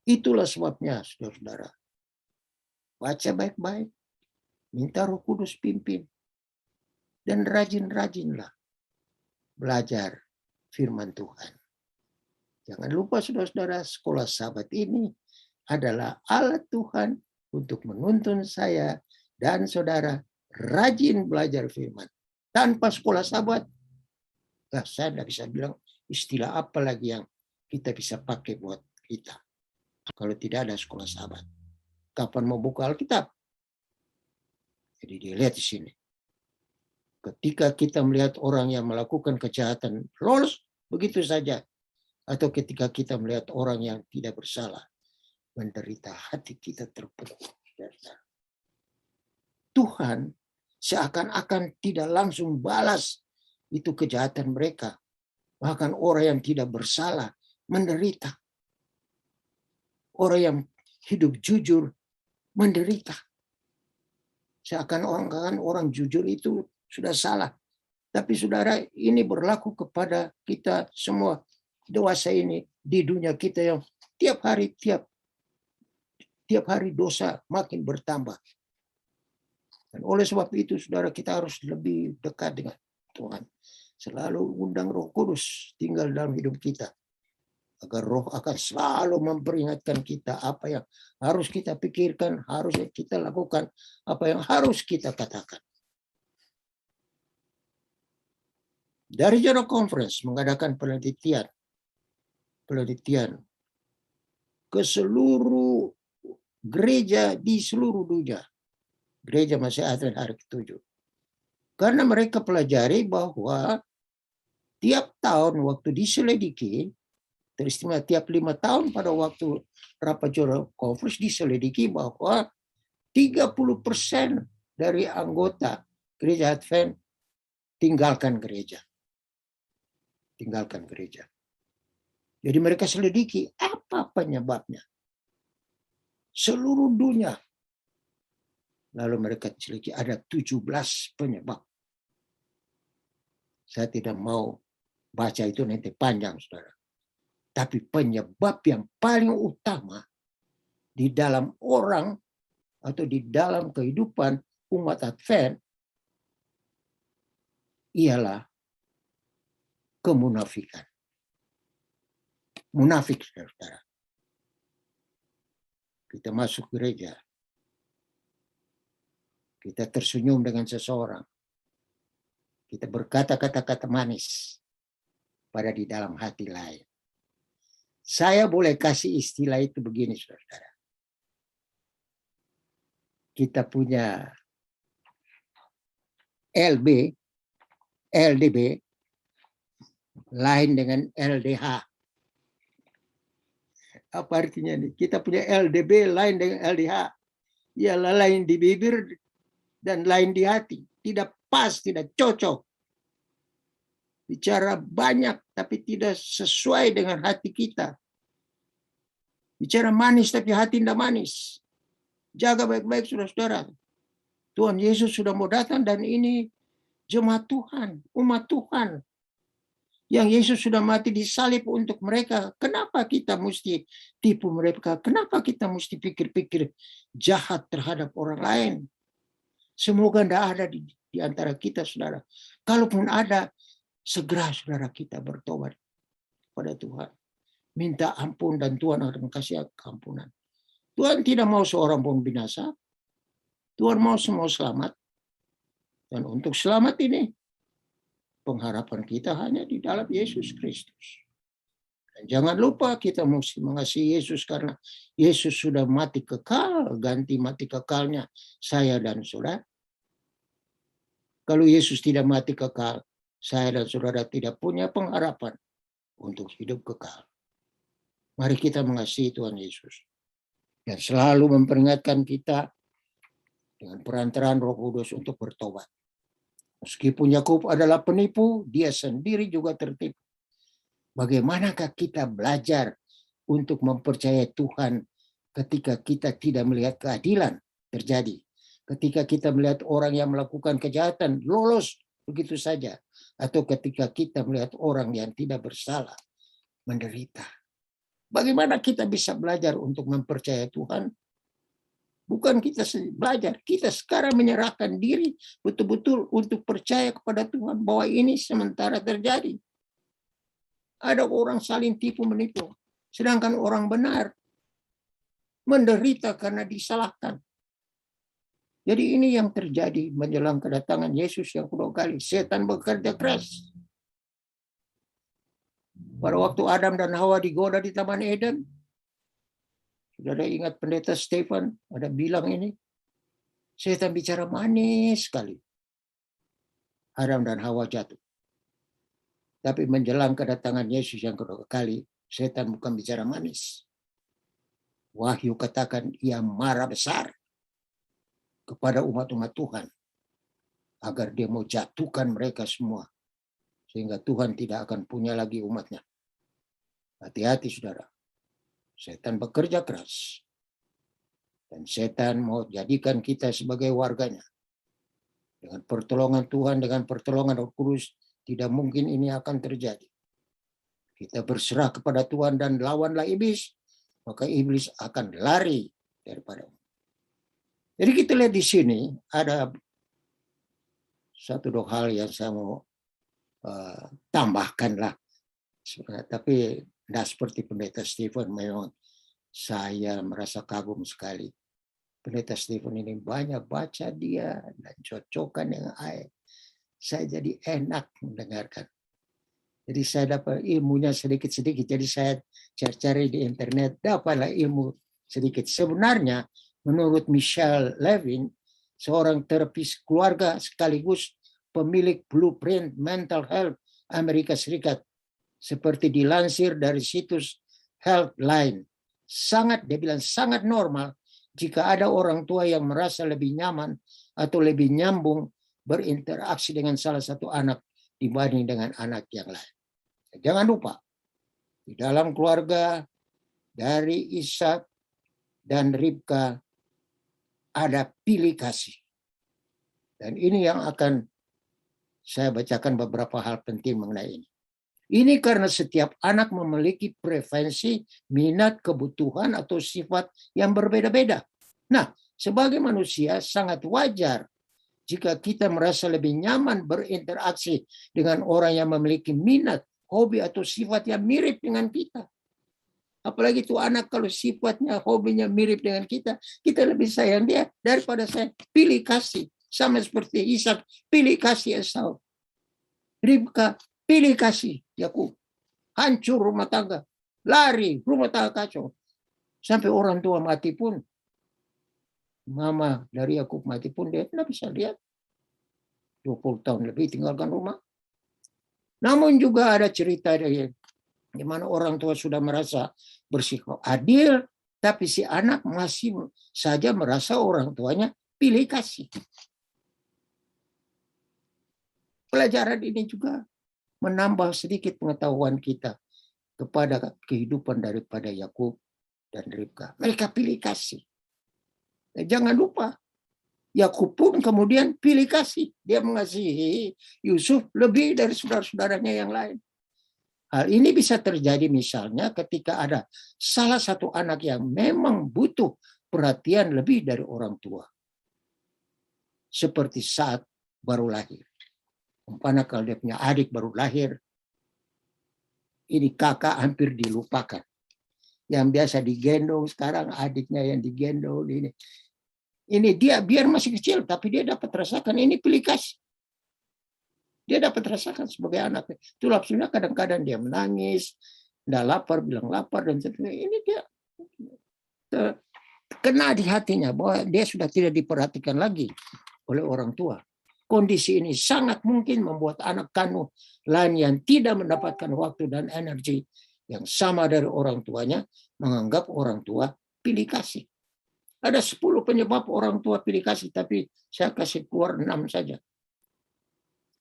[SPEAKER 3] Itulah sebabnya, saudara-saudara. Baca baik-baik, minta Roh Kudus pimpin, dan rajin-rajinlah belajar firman Tuhan. Jangan lupa saudara-saudara, sekolah Sabat ini adalah alat Tuhan untuk menuntun saya dan saudara rajin belajar firman. Tanpa sekolah Sabat, saya tidak bisa bilang istilah apa lagi yang kita bisa pakai buat kita. Kalau tidak ada sekolah Sabat. Kapan mau buka Alkitab? Jadi dilihat di sini. Ketika kita melihat orang yang melakukan kejahatan, lolos begitu saja. Atau ketika kita melihat orang yang tidak bersalah, menderita, hati kita terpukul. Tuhan seakan-akan tidak langsung balas itu kejahatan mereka. Bahkan orang yang tidak bersalah menderita. Orang yang hidup jujur menderita. Seakan-akan orang jujur itu sudah salah. Tapi saudara, ini berlaku kepada kita semua dewasa ini di dunia kita yang tiap hari dosa makin bertambah. Dan oleh sebab itu saudara, kita harus lebih dekat dengan Tuhan. Selalu undang Roh Kudus tinggal dalam hidup kita. Agar Roh akan selalu memperingatkan kita apa yang harus kita pikirkan, harus kita lakukan, apa yang harus kita katakan. Dari General Conference mengadakan penelitian ke seluruh gereja di seluruh dunia. Gereja masih ada hari ke-7. Karena mereka pelajari bahwa tiap tahun waktu diselidiki, teristimewa tiap 5 tahun pada waktu rapat General Conference diselidiki bahwa 30% dari anggota gereja Advent tinggalkan gereja. Jadi mereka selidiki apa penyebabnya. Seluruh dunia. Lalu mereka selidiki ada 17 penyebab. Saya tidak mau baca itu nanti panjang, saudara. Tapi penyebab yang paling utama di dalam orang atau di dalam kehidupan umat Advent ialah kemunafikan. Munafik, saudara. Kita masuk gereja. Kita tersenyum dengan seseorang. Kita berkata kata-kata manis pada di dalam hati lain. Saya boleh kasih istilah itu begini, saudara. Kita punya LDB, lain dengan LDH. Apa artinya ini? Kita punya LDB lain dengan LDH. Ialah lain di bibir dan lain di hati. Tidak pas, tidak cocok. Bicara banyak tapi tidak sesuai dengan hati kita. Bicara manis tapi hati tidak manis. Jaga baik-baik saudara-saudara. Tuhan Yesus sudah mau datang dan ini jemaat Tuhan, umat Tuhan. Yang Yesus sudah mati disalib untuk mereka. Kenapa kita mesti tipu mereka? Kenapa kita mesti pikir-pikir jahat terhadap orang lain? Semoga tidak ada di antara kita, saudara. Kalaupun ada, segera saudara kita bertobat pada Tuhan. Minta ampun dan Tuhan akan kasih ampunan. Tuhan tidak mau seorang pun binasa. Tuhan mau semua selamat. Dan untuk selamat ini, pengharapan kita hanya di dalam Yesus Kristus. Dan jangan lupa kita mesti mengasihi Yesus karena Yesus sudah mati kekal, ganti mati kekalnya saya dan saudara. Kalau Yesus tidak mati kekal, saya dan saudara tidak punya pengharapan untuk hidup kekal. Mari kita mengasihi Tuhan Yesus. Dan selalu memperingatkan kita dengan perantaraan Roh Kudus untuk bertobat. Meskipun Yakub adalah penipu, dia sendiri juga tertipu. Bagaimanakah kita belajar untuk mempercayai Tuhan ketika kita tidak melihat keadilan terjadi? Ketika kita melihat orang yang melakukan kejahatan lolos begitu saja. Atau ketika kita melihat orang yang tidak bersalah menderita. Bagaimana kita bisa belajar untuk mempercayai Tuhan? Bukan kita belajar, kita sekarang menyerahkan diri betul-betul untuk percaya kepada Tuhan bahwa ini sementara terjadi. Ada orang saling tipu menipu, sedangkan orang benar menderita karena disalahkan. Jadi ini yang terjadi menjelang kedatangan Yesus yang kedua kali. Setan bekerja keras. Pada waktu Adam dan Hawa digoda di Taman Eden, saudara ingat pendeta Stephen ada bilang ini, setan bicara manis sekali. Adam dan Hawa jatuh. Tapi menjelang kedatangan Yesus yang kedua kali, setan bukan bicara manis. Wahyu katakan ia marah besar kepada umat-umat Tuhan agar dia mau jatuhkan mereka semua sehingga Tuhan tidak akan punya lagi umatnya. Hati-hati saudara. Setan bekerja keras. Dan setan mau jadikan kita sebagai warganya. Dengan pertolongan Tuhan, dengan pertolongan Roh Kudus, tidak mungkin ini akan terjadi. Kita berserah kepada Tuhan dan lawanlah iblis, maka iblis akan lari daripadamu. Jadi kita lihat di sini ada satu dua hal yang saya mau tambahkan lah. Tapi tidak seperti pendeta Stephen, memang saya merasa kagum sekali. Pendeta Stephen ini banyak baca dia dan cocokkan dengan ayat. Saya jadi enak mendengarkan. Jadi saya dapat ilmunya sedikit-sedikit. Jadi saya cari di internet, dapatlah ilmu sedikit. Sebenarnya menurut Michelle Levin, seorang terapis keluarga sekaligus pemilik Blueprint Mental Health Amerika Serikat, seperti dilansir dari situs Healthline, dia bilang sangat normal jika ada orang tua yang merasa lebih nyaman atau lebih nyambung berinteraksi dengan salah satu anak dibanding dengan anak yang lain. Jangan lupa, di dalam keluarga dari Ishak dan Ribka ada pilih kasih. Dan ini yang akan saya bacakan beberapa hal penting mengenai ini. Ini karena setiap anak memiliki preferensi, minat, kebutuhan, atau sifat yang berbeda-beda. Nah, sebagai manusia sangat wajar jika kita merasa lebih nyaman berinteraksi dengan orang yang memiliki minat, hobi, atau sifat yang mirip dengan kita. Apalagi itu anak kalau sifatnya, hobinya mirip dengan kita lebih sayang dia daripada saya. Pilih kasih. Sama seperti Ishak, pilih kasih Esau. Ribka, pilih kasih Yakub. Hancur rumah tangga. Lari, rumah tangga kacau. Sampai orang tua mati pun. Mama dari Yakub mati pun dia tidak bisa lihat. 20 tahun lebih tinggalkan rumah. Namun juga ada cerita di mana orang tua sudah merasa bersikap adil, tapi si anak masih saja merasa orang tuanya pilih kasih. Pelajaran ini juga menambah sedikit pengetahuan kita kepada kehidupan daripada Yakub dan Ribka. Mereka pilih kasih. Dan jangan lupa, Yakub pun kemudian pilih kasih. Dia mengasihi Yusuf lebih dari saudara-saudaranya yang lain. Hal ini bisa terjadi misalnya ketika ada salah satu anak yang memang butuh perhatian lebih dari orang tua. Seperti saat baru lahir. Umpamanya kalau dia punya adik baru lahir, ini kakak hampir dilupakan. Yang biasa digendong, sekarang adiknya yang digendong. Ini dia biar masih kecil, tapi dia dapat rasakan ini pilih kasih. Dia dapat rasakan sebagai anak. Itu lapsunya kadang-kadang dia menangis, tidak lapar, bilang lapar, dan sebagainya. Ini dia kena di hatinya bahwa dia sudah tidak diperhatikan lagi oleh orang tua. Kondisi ini sangat mungkin membuat anak kandung lain yang tidak mendapatkan waktu dan energi yang sama dari orang tuanya menganggap orang tua pilih kasih. Ada 10 penyebab orang tua pilih kasih, tapi saya kasih keluar 6 saja.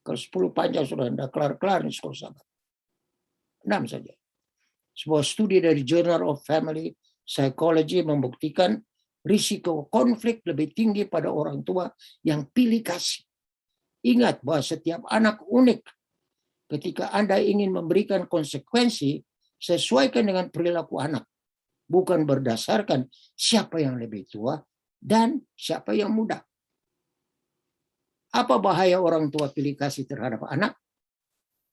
[SPEAKER 3] Kalau 10 panjang sudah tidak kelar-kelar nih sekolah sahabat. 6 saja. Sebuah studi dari Journal of Family Psychology membuktikan risiko konflik lebih tinggi pada orang tua yang pilih kasih. Ingat bahwa setiap anak unik. Ketika Anda ingin memberikan konsekuensi, sesuaikan dengan perilaku anak. Bukan berdasarkan siapa yang lebih tua dan siapa yang muda. Apa bahaya orang tua pilih kasih terhadap anak?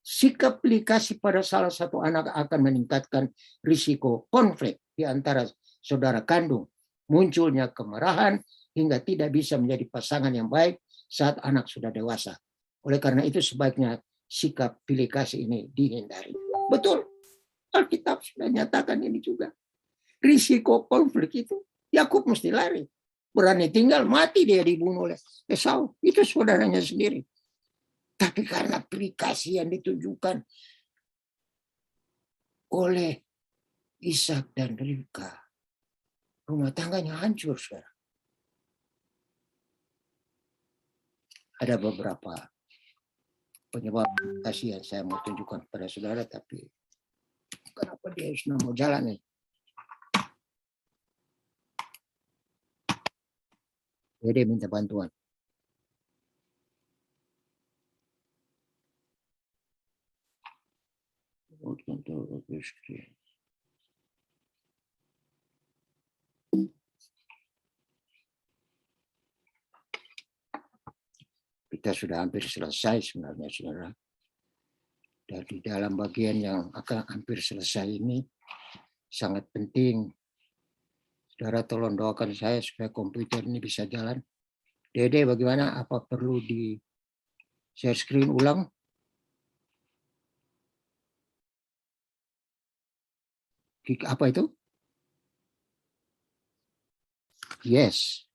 [SPEAKER 3] Sikap pilih kasih pada salah satu anak akan meningkatkan risiko konflik di antara saudara kandung. Munculnya kemarahan hingga tidak bisa menjadi pasangan yang baik saat anak sudah dewasa. Oleh karena itu sebaiknya sikap pilih kasih ini dihindari. Betul, Alkitab sudah nyatakan ini juga. Risiko konflik itu, Yakub mesti lari. Berani tinggal, mati dia dibunuh oleh Esau. Itu saudaranya sendiri. Tapi karena pilih kasih yang ditunjukkan oleh Ishak dan Ribka, rumah tangganya hancur, saudara. Ada beberapa penyebab kasih yang saya mau tunjukkan kepada saudara, tapi kenapa dia harus mau jalan nih? Dia minta bantuan. Kita sudah hampir selesai sebenarnya, saudara. Dan di dalam bagian yang akan hampir selesai ini sangat penting. Saudara tolong doakan saya supaya komputer ini bisa jalan. Dede bagaimana? Apa perlu di share screen ulang? Apa itu? Yes.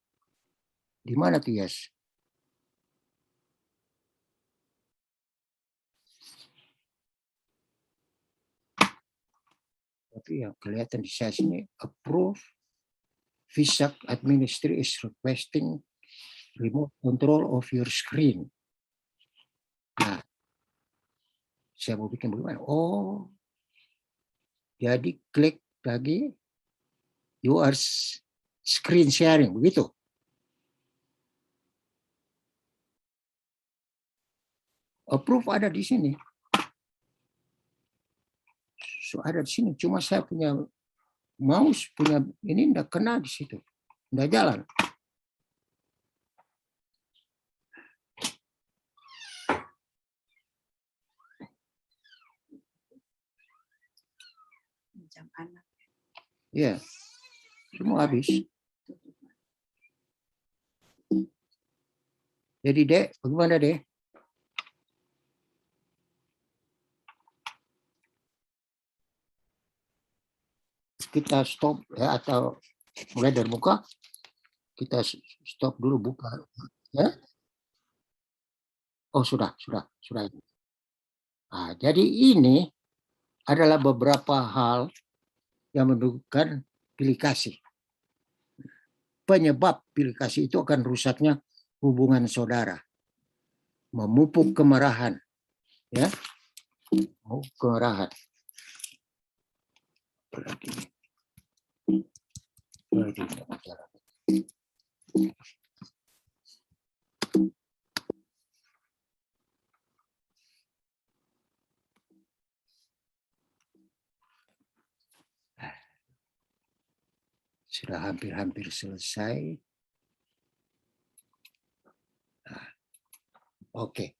[SPEAKER 3] Di mana tuh yes? Tapi yang kelihatan di saya sini, approve. Visa Administrator is requesting remote control of your screen. Nah, saya mau bikin bagaimana? Oh, jadi klik lagi, you are screen sharing, begitu. Approve ada di sini. So, ada di sini. Cuma saya punya mouse, punya ini enggak kena di situ. Enggak jalan.
[SPEAKER 4] Jam anak.
[SPEAKER 3] Ya, semua habis. Jadi Dek, bagaimana Dek? Kita stop ya, atau mulai dari muka, kita stop dulu buka ya. Oh sudah. Nah, jadi ini adalah beberapa hal yang menunjukkan pilih kasih. Penyebab pilih kasih itu akan rusaknya hubungan saudara, memupuk kemarahan, ya, kemarahan. Sudah hampir selesai. Nah, oke.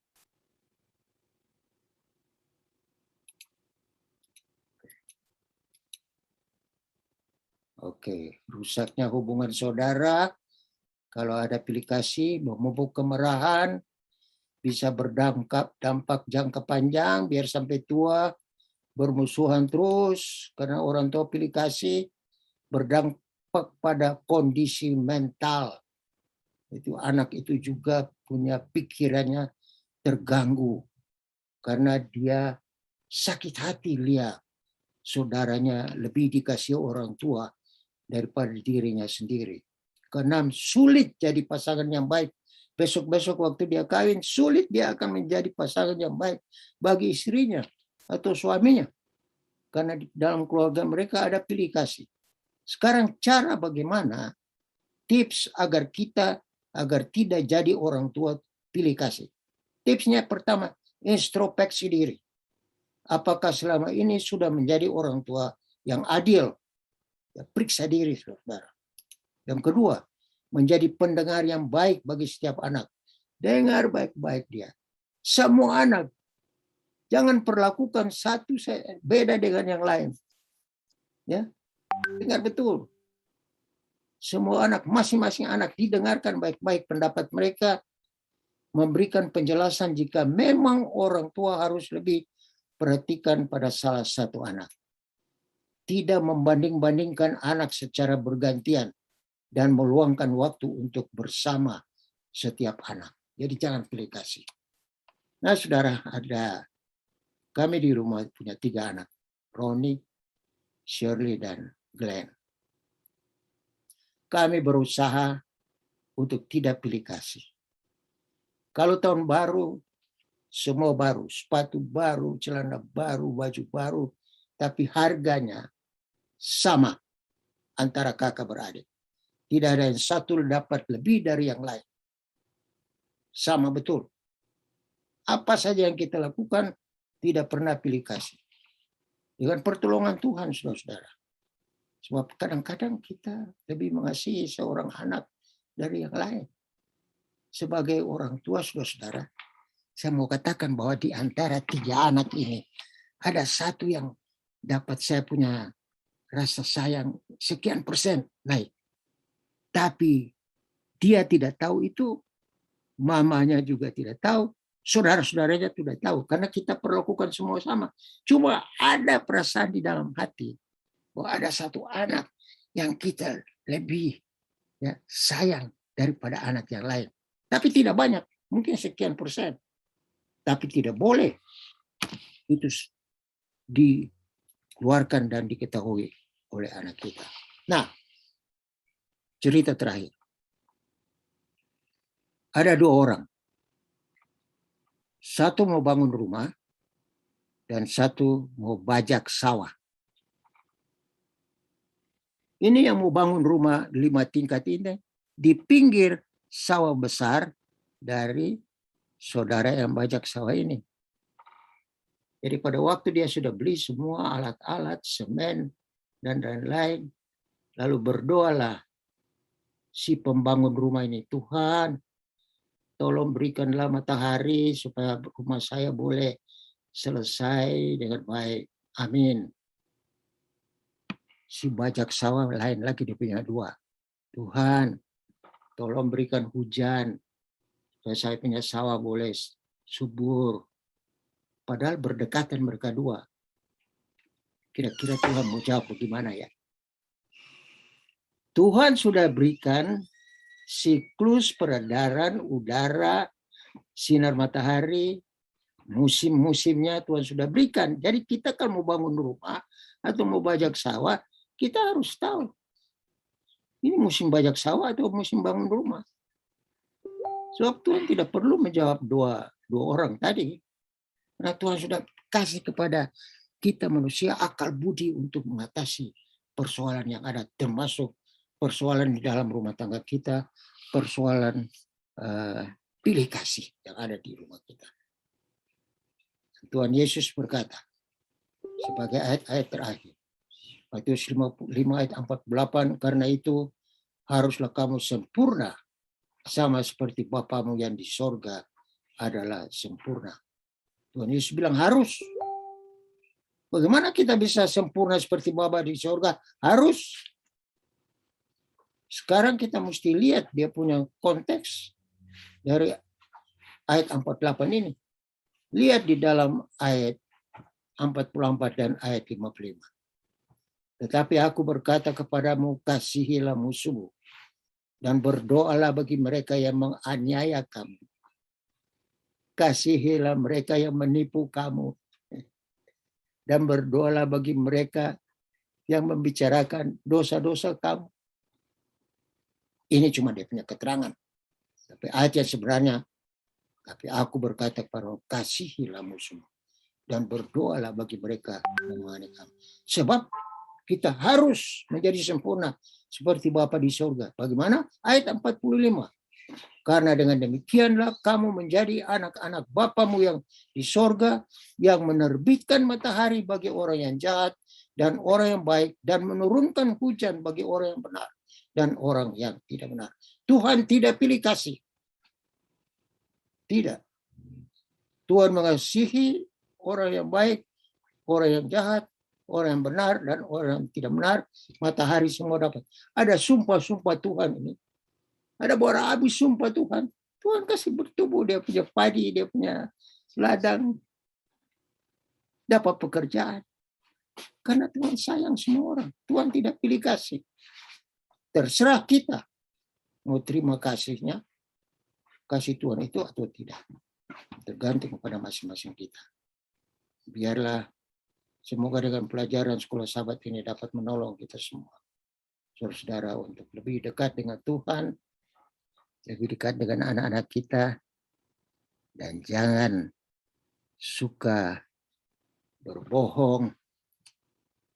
[SPEAKER 3] Oke, rusaknya hubungan saudara kalau ada pilih kasih, memupuk kemarahan, bisa berdampak jangka panjang biar sampai tua, bermusuhan terus karena orang tua pilih kasih, berdampak pada kondisi mental. Itu anak itu juga punya pikirannya terganggu karena dia sakit hati lihat saudaranya lebih dikasih orang tua daripada dirinya sendiri. Keenam, sulit jadi pasangan yang baik. Besok-besok waktu dia kawin, sulit dia akan menjadi pasangan yang baik bagi istrinya atau suaminya. Karena di dalam keluarga mereka ada pilih kasih. Sekarang cara bagaimana tips agar tidak jadi orang tua pilih kasih. Tipsnya pertama, introspeksi diri. Apakah selama ini sudah menjadi orang tua yang adil? Ya, periksa diri, saudara. Yang kedua, menjadi pendengar yang baik bagi setiap anak. Dengar baik-baik dia. Semua anak. Jangan perlakukan satu beda dengan yang lain. Ya, dengar betul. Semua anak, masing-masing anak didengarkan baik-baik pendapat mereka, memberikan penjelasan jika memang orang tua harus lebih perhatikan pada salah satu anak. Tidak membanding-bandingkan anak secara bergantian dan meluangkan waktu untuk bersama setiap anak. Jadi jangan pilih kasih. Nah, saudara, kami di rumah punya 3 anak, Ronnie, Shirley, dan Glenn. Kami berusaha untuk tidak pilih kasih. Kalau tahun baru, semua baru, sepatu baru, celana baru, baju baru, tapi harganya sama antara kakak beradik. Tidak ada yang satu dapat lebih dari yang lain. Sama betul. Apa saja yang kita lakukan tidak pernah pilih kasih. Dengan pertolongan Tuhan, saudara-saudara. Sebab kadang-kadang kita lebih mengasihi seorang anak dari yang lain. Sebagai orang tua, saudara-saudara, saya mau katakan bahwa di antara 3 anak ini, ada satu yang dapat saya punya rasa sayang sekian persen naik. Tapi dia tidak tahu itu, mamanya juga tidak tahu, saudara-saudaranya tidak tahu, karena kita perlakukan semua sama. Cuma ada perasaan di dalam hati bahwa ada satu anak yang kita lebih sayang daripada anak yang lain. Tapi tidak banyak, mungkin sekian persen. Tapi tidak boleh itu dikeluarkan dan diketahui oleh anak kita. Nah, cerita terakhir. Ada 2 orang. Satu mau bangun rumah dan satu mau bajak sawah. Ini yang mau bangun rumah 5 tingkat ini di pinggir sawah besar dari saudara yang bajak sawah ini. Jadi pada waktu dia sudah beli semua alat-alat, semen, dan lain-lain, lalu berdoalah si pembangun rumah ini, Tuhan, tolong berikanlah matahari supaya rumah saya boleh selesai dengan baik. Amin. Si bajak sawah lain lagi dia punya 2. Tuhan, tolong berikan hujan supaya saya punya sawah boleh subur. Padahal berdekatan mereka 2. Kira-kira Tuhan mau jawab bagaimana ya? Tuhan sudah berikan siklus peredaran udara, sinar matahari, musim-musimnya Tuhan sudah berikan. Jadi kita kalau mau bangun rumah atau mau bajak sawah, kita harus tahu. Ini musim bajak sawah atau musim bangun rumah. Sebab Tuhan tidak perlu menjawab dua orang tadi. Karena Tuhan sudah kasih kepada kita manusia akal budi untuk mengatasi persoalan yang ada. Termasuk persoalan di dalam rumah tangga kita, persoalan pilih kasih yang ada di rumah kita. Tuhan Yesus berkata, sebagai ayat-ayat terakhir, Matius 5 ayat 48, karena itu haruslah kamu sempurna, sama seperti Bapamu yang di sorga adalah sempurna. Tuhan Yesus bilang harus. Bagaimana kita bisa sempurna seperti Bapa di sorga? Harus. Sekarang kita mesti lihat dia punya konteks dari ayat 48 ini. Lihat di dalam ayat 44 dan ayat 55. Tetapi aku berkata kepadamu, kasihilah musuhmu dan berdoalah bagi mereka yang menganiaya kamu. Kasihilah mereka yang menipu kamu dan berdoalah bagi mereka yang membicarakan dosa-dosa kamu. Ini cuma dia punya keterangan. Tapi ayat yang sebenarnya, tapi aku berkata kepada kamu, kasihilah musuh dan berdoalah bagi mereka yang mengasihi kamu. Sebab kita harus menjadi sempurna seperti Bapa di surga. Bagaimana? Ayat 45. Karena dengan demikianlah kamu menjadi anak-anak Bapamu yang di surga, yang menerbitkan matahari bagi orang yang jahat dan orang yang baik, dan menurunkan hujan bagi orang yang benar dan orang yang tidak benar. Tuhan tidak pilih kasih. Tidak. Tuhan mengasihi orang yang baik, orang yang jahat, orang yang benar, dan orang yang tidak benar. Matahari semua dapat. Ada sumpah-sumpah Tuhan ini. Ada bara api sumpah Tuhan. Tuhan kasih bertumbuh, dia punya padi, dia punya ladang. Dapat pekerjaan. Karena Tuhan sayang semua orang. Tuhan tidak pilih kasih. Terserah kita mau terima kasihnya, kasih Tuhan itu atau tidak. Tergantung kepada masing-masing kita. Biarlah semoga dengan pelajaran sekolah sahabat ini dapat menolong kita semua. Saudara-saudara untuk lebih dekat dengan Tuhan, lebih dekat dengan anak-anak kita, dan jangan suka berbohong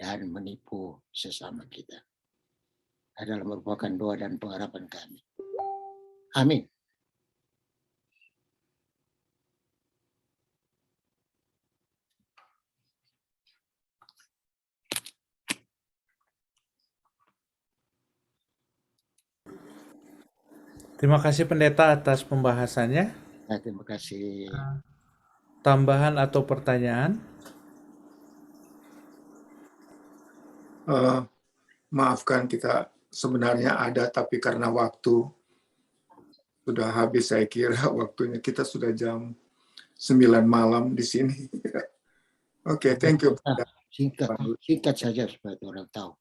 [SPEAKER 3] dan menipu sesama kita. Adalah merupakan doa dan pengharapan kami. Amin.
[SPEAKER 4] Terima kasih Pendeta atas pembahasannya.
[SPEAKER 3] Nah, terima kasih.
[SPEAKER 4] Tambahan atau pertanyaan?
[SPEAKER 5] Maafkan kita sebenarnya ada, tapi karena waktu sudah habis, saya kira waktunya kita sudah jam 9 malam di sini. Oke, thank you.
[SPEAKER 3] Nah, singkat saja supaya orang tahu.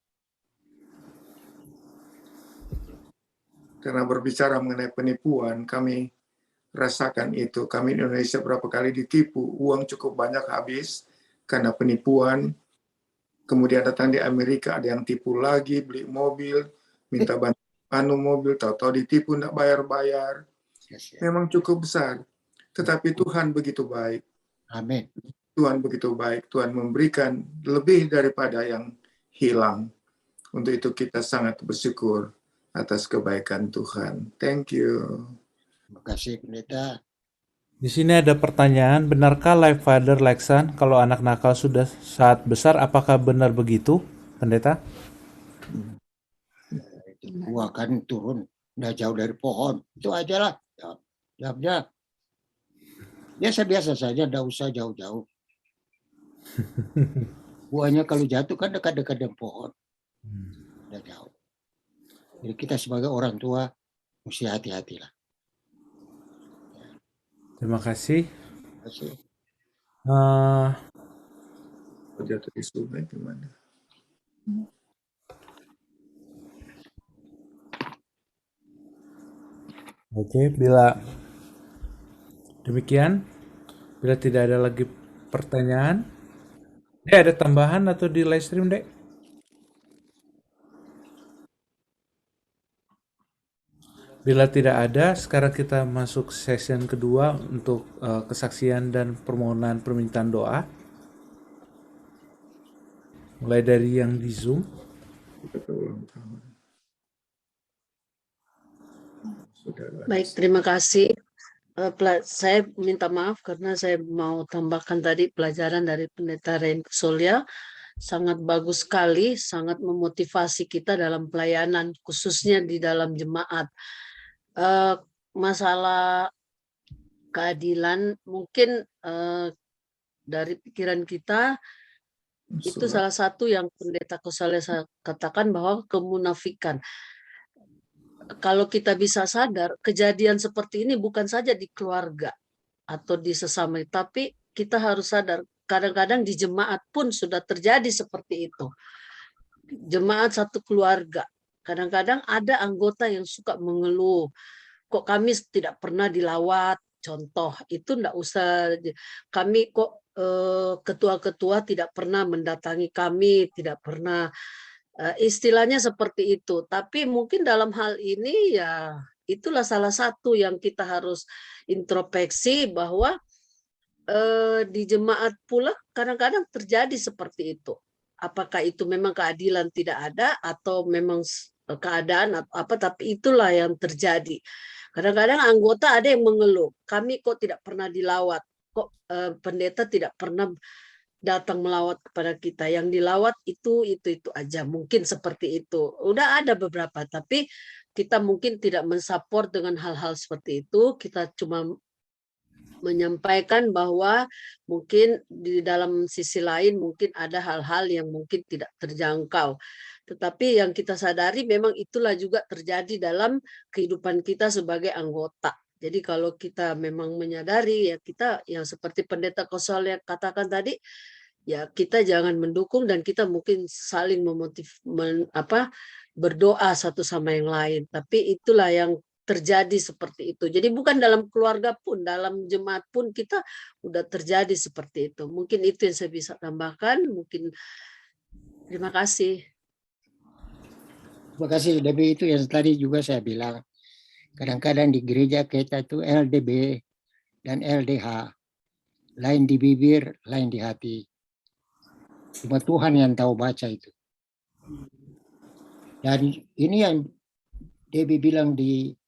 [SPEAKER 5] Karena berbicara mengenai penipuan, kami rasakan itu. Kami di Indonesia berapa kali ditipu, uang cukup banyak habis karena penipuan. Kemudian datang di Amerika, ada yang tipu lagi, beli mobil, minta bantuan mobil, tahu-tahu ditipu, tidak bayar-bayar. Memang cukup besar. Tetapi Tuhan begitu baik.
[SPEAKER 3] Amin.
[SPEAKER 5] Tuhan begitu baik. Tuhan memberikan lebih daripada yang hilang. Untuk itu kita sangat bersyukur atas kebaikan Tuhan. Thank you.
[SPEAKER 3] Terima kasih Pendeta.
[SPEAKER 4] Di sini ada pertanyaan, benarkah like father like son kalau anak nakal sudah saat besar? Apakah benar begitu, Pendeta?
[SPEAKER 3] Buah kan turun, nggak jauh dari pohon. Itu aja lah. Jawabnya biasa-biasa saja, nggak usah jauh-jauh. Buahnya kalau jatuh kan dekat-dekat dengan pohon. Nggak jauh. Jadi kita sebagai orang tua mesti hati-hatilah.
[SPEAKER 4] Terima kasih.
[SPEAKER 3] Terima kasih.
[SPEAKER 5] Jatuh di sungai gimana?
[SPEAKER 4] Oke, bila demikian, bila tidak ada lagi pertanyaan, ada tambahan atau di live stream, Dek? Bila tidak ada, sekarang kita masuk session kedua untuk kesaksian dan permohonan permintaan doa. Mulai dari yang di Zoom.
[SPEAKER 6] Baik, terima kasih. Saya minta maaf karena saya mau tambahkan tadi pelajaran dari Pendeta Ren Solya. Sangat bagus sekali, sangat memotivasi kita dalam pelayanan, khususnya di dalam jemaat. Masalah keadilan mungkin dari pikiran kita itu salah satu yang Pendeta Kosalya katakan bahwa kemunafikan. Kalau kita bisa sadar, kejadian seperti ini bukan saja di keluarga atau di sesama, tapi kita harus sadar kadang-kadang di jemaat pun sudah terjadi seperti itu. Jemaat satu keluarga, kadang-kadang ada anggota yang suka mengeluh, kok kami tidak pernah dilawat, contoh itu enggak usah, kami kok ketua-ketua tidak pernah mendatangi kami, tidak pernah Istilahnya seperti itu. Tapi mungkin dalam hal ini ya itulah salah satu yang kita harus introspeksi bahwa di jemaat pula kadang-kadang terjadi seperti itu. Apakah itu memang keadilan tidak ada atau memang keadaan atau apa, tapi itulah yang terjadi. Kadang-kadang anggota ada yang mengeluh, kami kok tidak pernah dilawat, kok pendeta tidak pernah datang melawat kepada kita. Yang dilawat itu aja, mungkin seperti itu. Udah ada beberapa, tapi kita mungkin tidak mensupport dengan hal-hal seperti itu. Kita cuma menyampaikan bahwa mungkin di dalam sisi lain mungkin ada hal-hal yang mungkin tidak terjangkau. Tetapi yang kita sadari memang itulah juga terjadi dalam kehidupan kita sebagai anggota. Jadi kalau kita memang menyadari ya kita yang seperti Pendeta Kosal yang katakan tadi, ya kita jangan mendukung dan kita mungkin saling berdoa satu sama yang lain. Tapi itulah yang terjadi seperti itu. Jadi bukan dalam keluarga pun, dalam jemaat pun kita udah terjadi seperti itu. Mungkin itu yang saya bisa tambahkan. Mungkin terima kasih.
[SPEAKER 3] Terima kasih, Debbie. Itu yang tadi juga saya bilang. Kadang-kadang di gereja kita itu LDB dan LDH. Lain di bibir, lain di hati. Cuma Tuhan yang tahu baca itu. Dan ini yang Debbie bilang di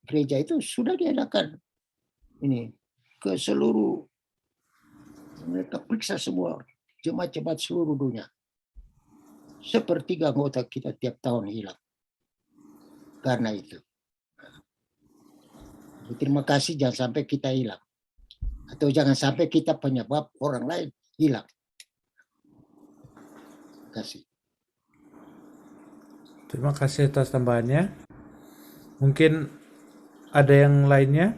[SPEAKER 3] gereja itu sudah diadakan ini ke seluruh, mereka periksa semua jemaat-jemaat seluruh dunia. Sepertiga anggota kita tiap tahun hilang karena itu. Terima kasih, jangan sampai kita hilang atau jangan sampai kita penyebab orang lain hilang. Terima kasih.
[SPEAKER 4] Terima kasih atas tambahannya. Mungkin ada yang lainnya?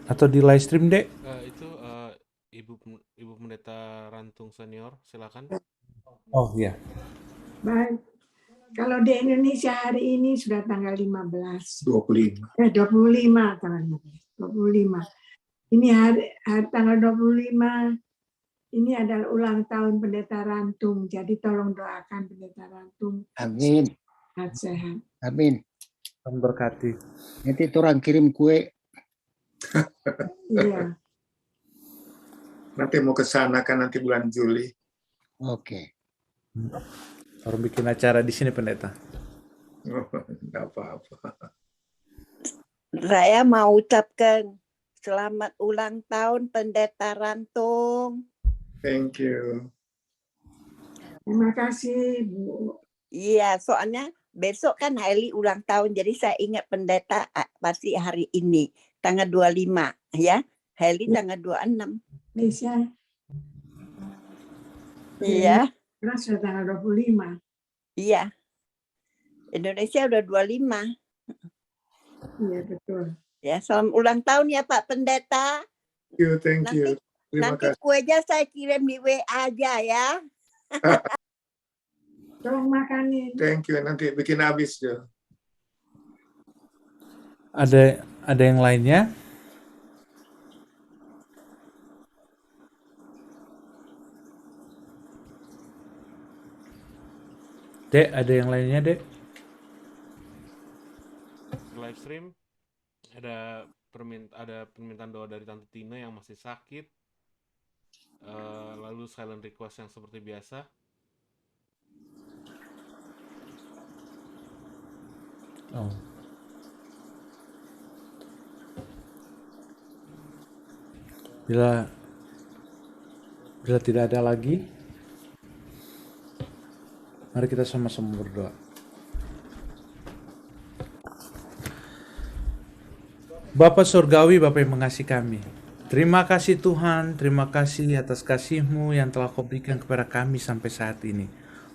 [SPEAKER 4] Atau di live stream, Dek?
[SPEAKER 2] Itu Ibu Pendeta Rantung Senior, silakan.
[SPEAKER 4] Oh iya.
[SPEAKER 7] Baik. Kalau di Indonesia hari ini sudah tanggal 15.
[SPEAKER 5] 25.
[SPEAKER 7] 25 tanggal 25. Ini hari tanggal 25 ini adalah ulang tahun Pendeta Rantung. Jadi tolong doakan Pendeta Rantung
[SPEAKER 3] Amin.
[SPEAKER 7] sehat.
[SPEAKER 3] Amin.
[SPEAKER 4] Tuhan berkati.
[SPEAKER 3] Nanti orang kirim kue.
[SPEAKER 7] Iya.
[SPEAKER 5] Nanti mau ke sana kan nanti bulan Juli.
[SPEAKER 3] Oke.
[SPEAKER 4] Orang bikin acara di sini, Pendeta.
[SPEAKER 5] Enggak apa-apa.
[SPEAKER 8] Saya mau ucapkan selamat ulang tahun Pendeta Rantung.
[SPEAKER 5] Thank you.
[SPEAKER 7] Terima kasih, Bu.
[SPEAKER 8] Iya, soalnya besok kan Hailey ulang tahun, jadi saya ingat pendeta pasti hari ini, tanggal 25, ya. Hailey tanggal 26.
[SPEAKER 7] Indonesia.
[SPEAKER 8] Iya,
[SPEAKER 7] Karena sudah tanggal 25.
[SPEAKER 8] iya. Indonesia udah 25.
[SPEAKER 7] Iya, betul.
[SPEAKER 8] Ya, selamat ulang tahun ya Pak Pendeta.
[SPEAKER 5] Thank you. Terima
[SPEAKER 8] Nanti
[SPEAKER 5] kasih.
[SPEAKER 8] kuenya saya kirim di WA aja ya.
[SPEAKER 7] Tolong makanin.
[SPEAKER 5] Thank you. Nanti bikin habis ya.
[SPEAKER 4] Ada yang lainnya? Dek, ada yang lainnya, Dek?
[SPEAKER 2] Live stream ada permintaan doa dari Tante Tina yang masih sakit. Lalu silent request yang seperti biasa.
[SPEAKER 4] Oh. Bila tidak ada lagi, mari kita sama-sama berdoa. Bapa Surgawi, Bapa yang mengasihi kami, terima kasih Tuhan, terima kasih atas kasih-Mu yang telah Kau berikan kepada kami sampai saat ini.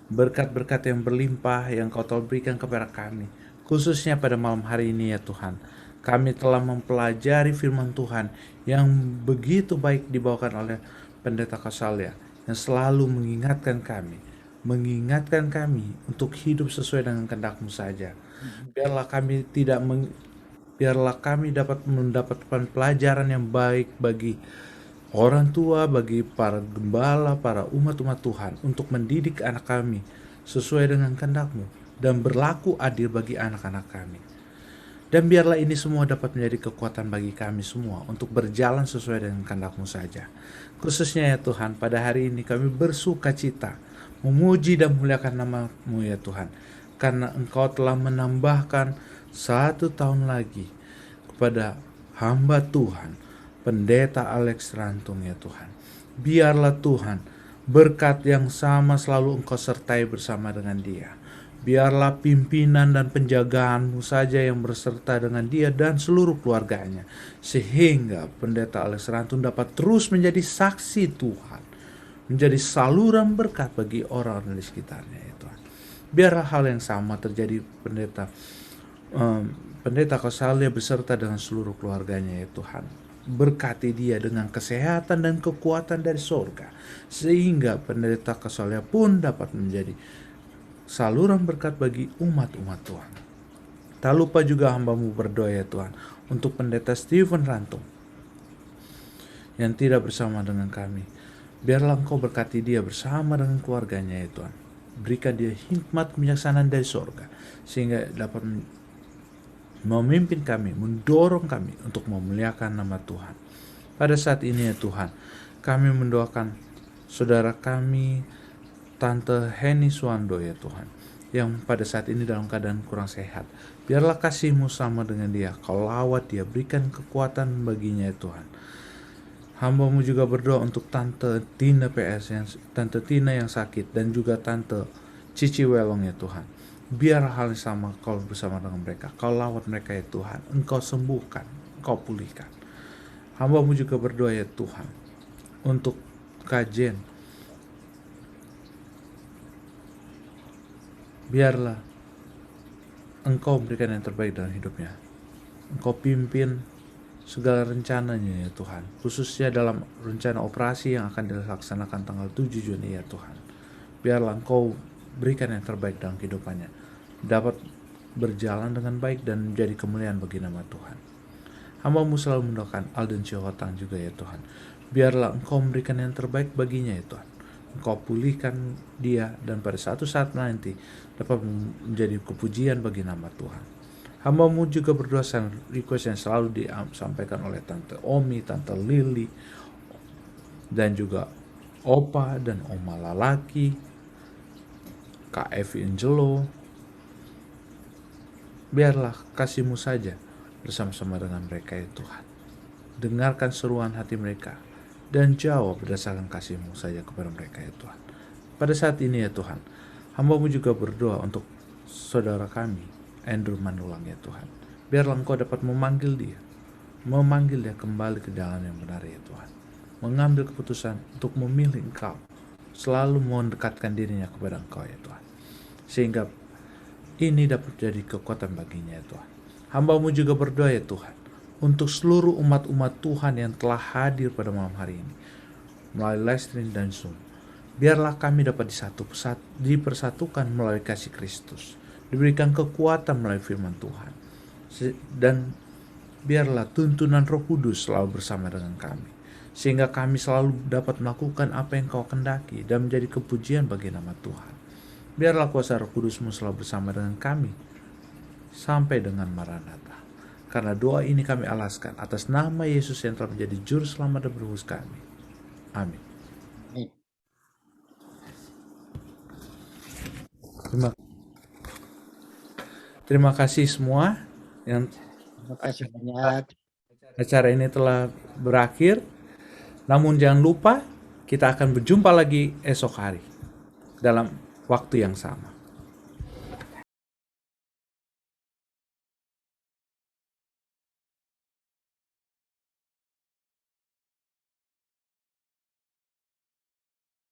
[SPEAKER 4] Berkat-berkat yang berlimpah yang Kau telah berikan kepada kami, khususnya pada malam hari ini ya Tuhan. Kami telah mempelajari firman Tuhan yang begitu baik dibawakan oleh Pendeta Kosalia, yang selalu mengingatkan kami mengingatkan kami untuk hidup sesuai dengan kehendak-Mu saja. Biarlah kami dapat mendapatkan pelajaran yang baik bagi orang tua, bagi para gembala, para umat-umat Tuhan untuk mendidik anak kami sesuai dengan kehendak-Mu dan berlaku adil bagi anak-anak kami. Dan biarlah ini semua dapat menjadi kekuatan bagi kami semua untuk berjalan sesuai dengan kehendak-Mu saja. Khususnya ya Tuhan, pada hari ini kami bersuka cita, memuji dan memuliakan nama-Mu ya Tuhan, karena Engkau telah menambahkan 1 tahun lagi kepada hamba Tuhan, Pendeta Alex Rantung ya Tuhan. Biarlah Tuhan, berkat yang sama selalu Engkau sertai bersama dengan dia. Biarlah pimpinan dan penjagaan-Mu saja yang berserta dengan dia dan seluruh keluarganya, sehingga Pendeta Alex Rantung dapat terus menjadi saksi Tuhan, menjadi saluran berkat bagi orang di sekitarnya ya Tuhan. Biarlah hal yang sama terjadi Pendeta Kausalia beserta dengan seluruh keluarganya ya Tuhan. Berkati dia dengan kesehatan dan kekuatan dari sorga, sehingga Pendeta Kausalia pun dapat menjadi saluran berkat bagi umat-umat Tuhan. Tak lupa juga hamba-Mu berdoa ya Tuhan untuk Pendeta Stephen Rantung yang tidak bersama dengan kami. Biarlah Engkau berkati dia bersama dengan keluarganya ya Tuhan. Berikan dia hikmat kebijaksanaan dari sorga, sehingga dapat memimpin kami, mendorong kami untuk memuliakan nama Tuhan. Pada saat ini ya Tuhan, kami mendoakan saudara kami Tante Heni Suwando ya Tuhan, yang pada saat ini dalam keadaan kurang sehat. Biarlah kasih-Mu sama dengan dia, Kau lawat dia, berikan kekuatan baginya ya Tuhan. Hamba-Mu juga berdoa untuk Tante Tina Tante Tina yang sakit, dan juga Tante Cici Welong ya Tuhan. Biar hal yang sama Kau bersama dengan mereka, Kau lawat mereka ya Tuhan, Engkau sembuhkan, Engkau pulihkan. Hamba-Mu juga berdoa ya Tuhan untuk Kajen. Biarlah Engkau berikan yang terbaik dalam hidupnya. Engkau pimpin segala rencananya ya Tuhan, khususnya dalam rencana operasi yang akan dilaksanakan tanggal 7 Juni ya Tuhan. Biarlah Engkau berikan yang terbaik dalam kehidupannya, dapat berjalan dengan baik dan menjadi kemuliaan bagi nama Tuhan. Hamba-Mu selalu mendoakan Alden Ciotang juga ya Tuhan. Biarlah Engkau memberikan yang terbaik baginya ya Tuhan. Engkau pulihkan dia, dan pada suatu saat nanti dapat menjadi kepujian bagi nama Tuhan. Hamba-Mu juga berdoa request yang selalu disampaikan oleh Tante Omi, Tante Lili, dan juga Opa dan Oma Lalaki, Kak Evi Angelo. Biarlah kasih-Mu saja bersama-sama dengan mereka ya Tuhan. Dengarkan seruan hati mereka dan jawab berdasarkan kasih-Mu saja kepada mereka ya Tuhan. Pada saat ini ya Tuhan, hamba-Mu juga berdoa untuk saudara kami, Andrew Manulang ya Tuhan. Biarlah Engkau dapat memanggil dia kembali ke jalan yang benar ya Tuhan. Mengambil keputusan untuk memilih Engkau, selalu mendekatkan dirinya kepada Engkau ya Tuhan. Sehingga ini dapat jadi kekuatan baginya ya Tuhan. Hamba-Mu juga berdoa ya Tuhan untuk seluruh umat-umat Tuhan yang telah hadir pada malam hari ini melalui live stream dan Zoom. Biarlah kami dapat dipersatukan melalui kasih Kristus, diberikan kekuatan melalui firman Tuhan, dan biarlah tuntunan Roh Kudus selalu bersama dengan kami, sehingga kami selalu dapat melakukan apa yang Kau kehendaki dan menjadi kepujian bagi nama Tuhan. Biarlah kuasa Roh Kudus-Mu selalu bersama dengan kami sampai dengan Maranatha. Karena doa ini kami alaskan atas nama Yesus yang telah menjadi juru selamat dan penebus kami. Amin. Terima kasih semua yang
[SPEAKER 3] Terima kasih banyak.
[SPEAKER 4] acara ini telah berakhir. Namun jangan lupa kita akan berjumpa lagi esok hari dalam waktu yang sama.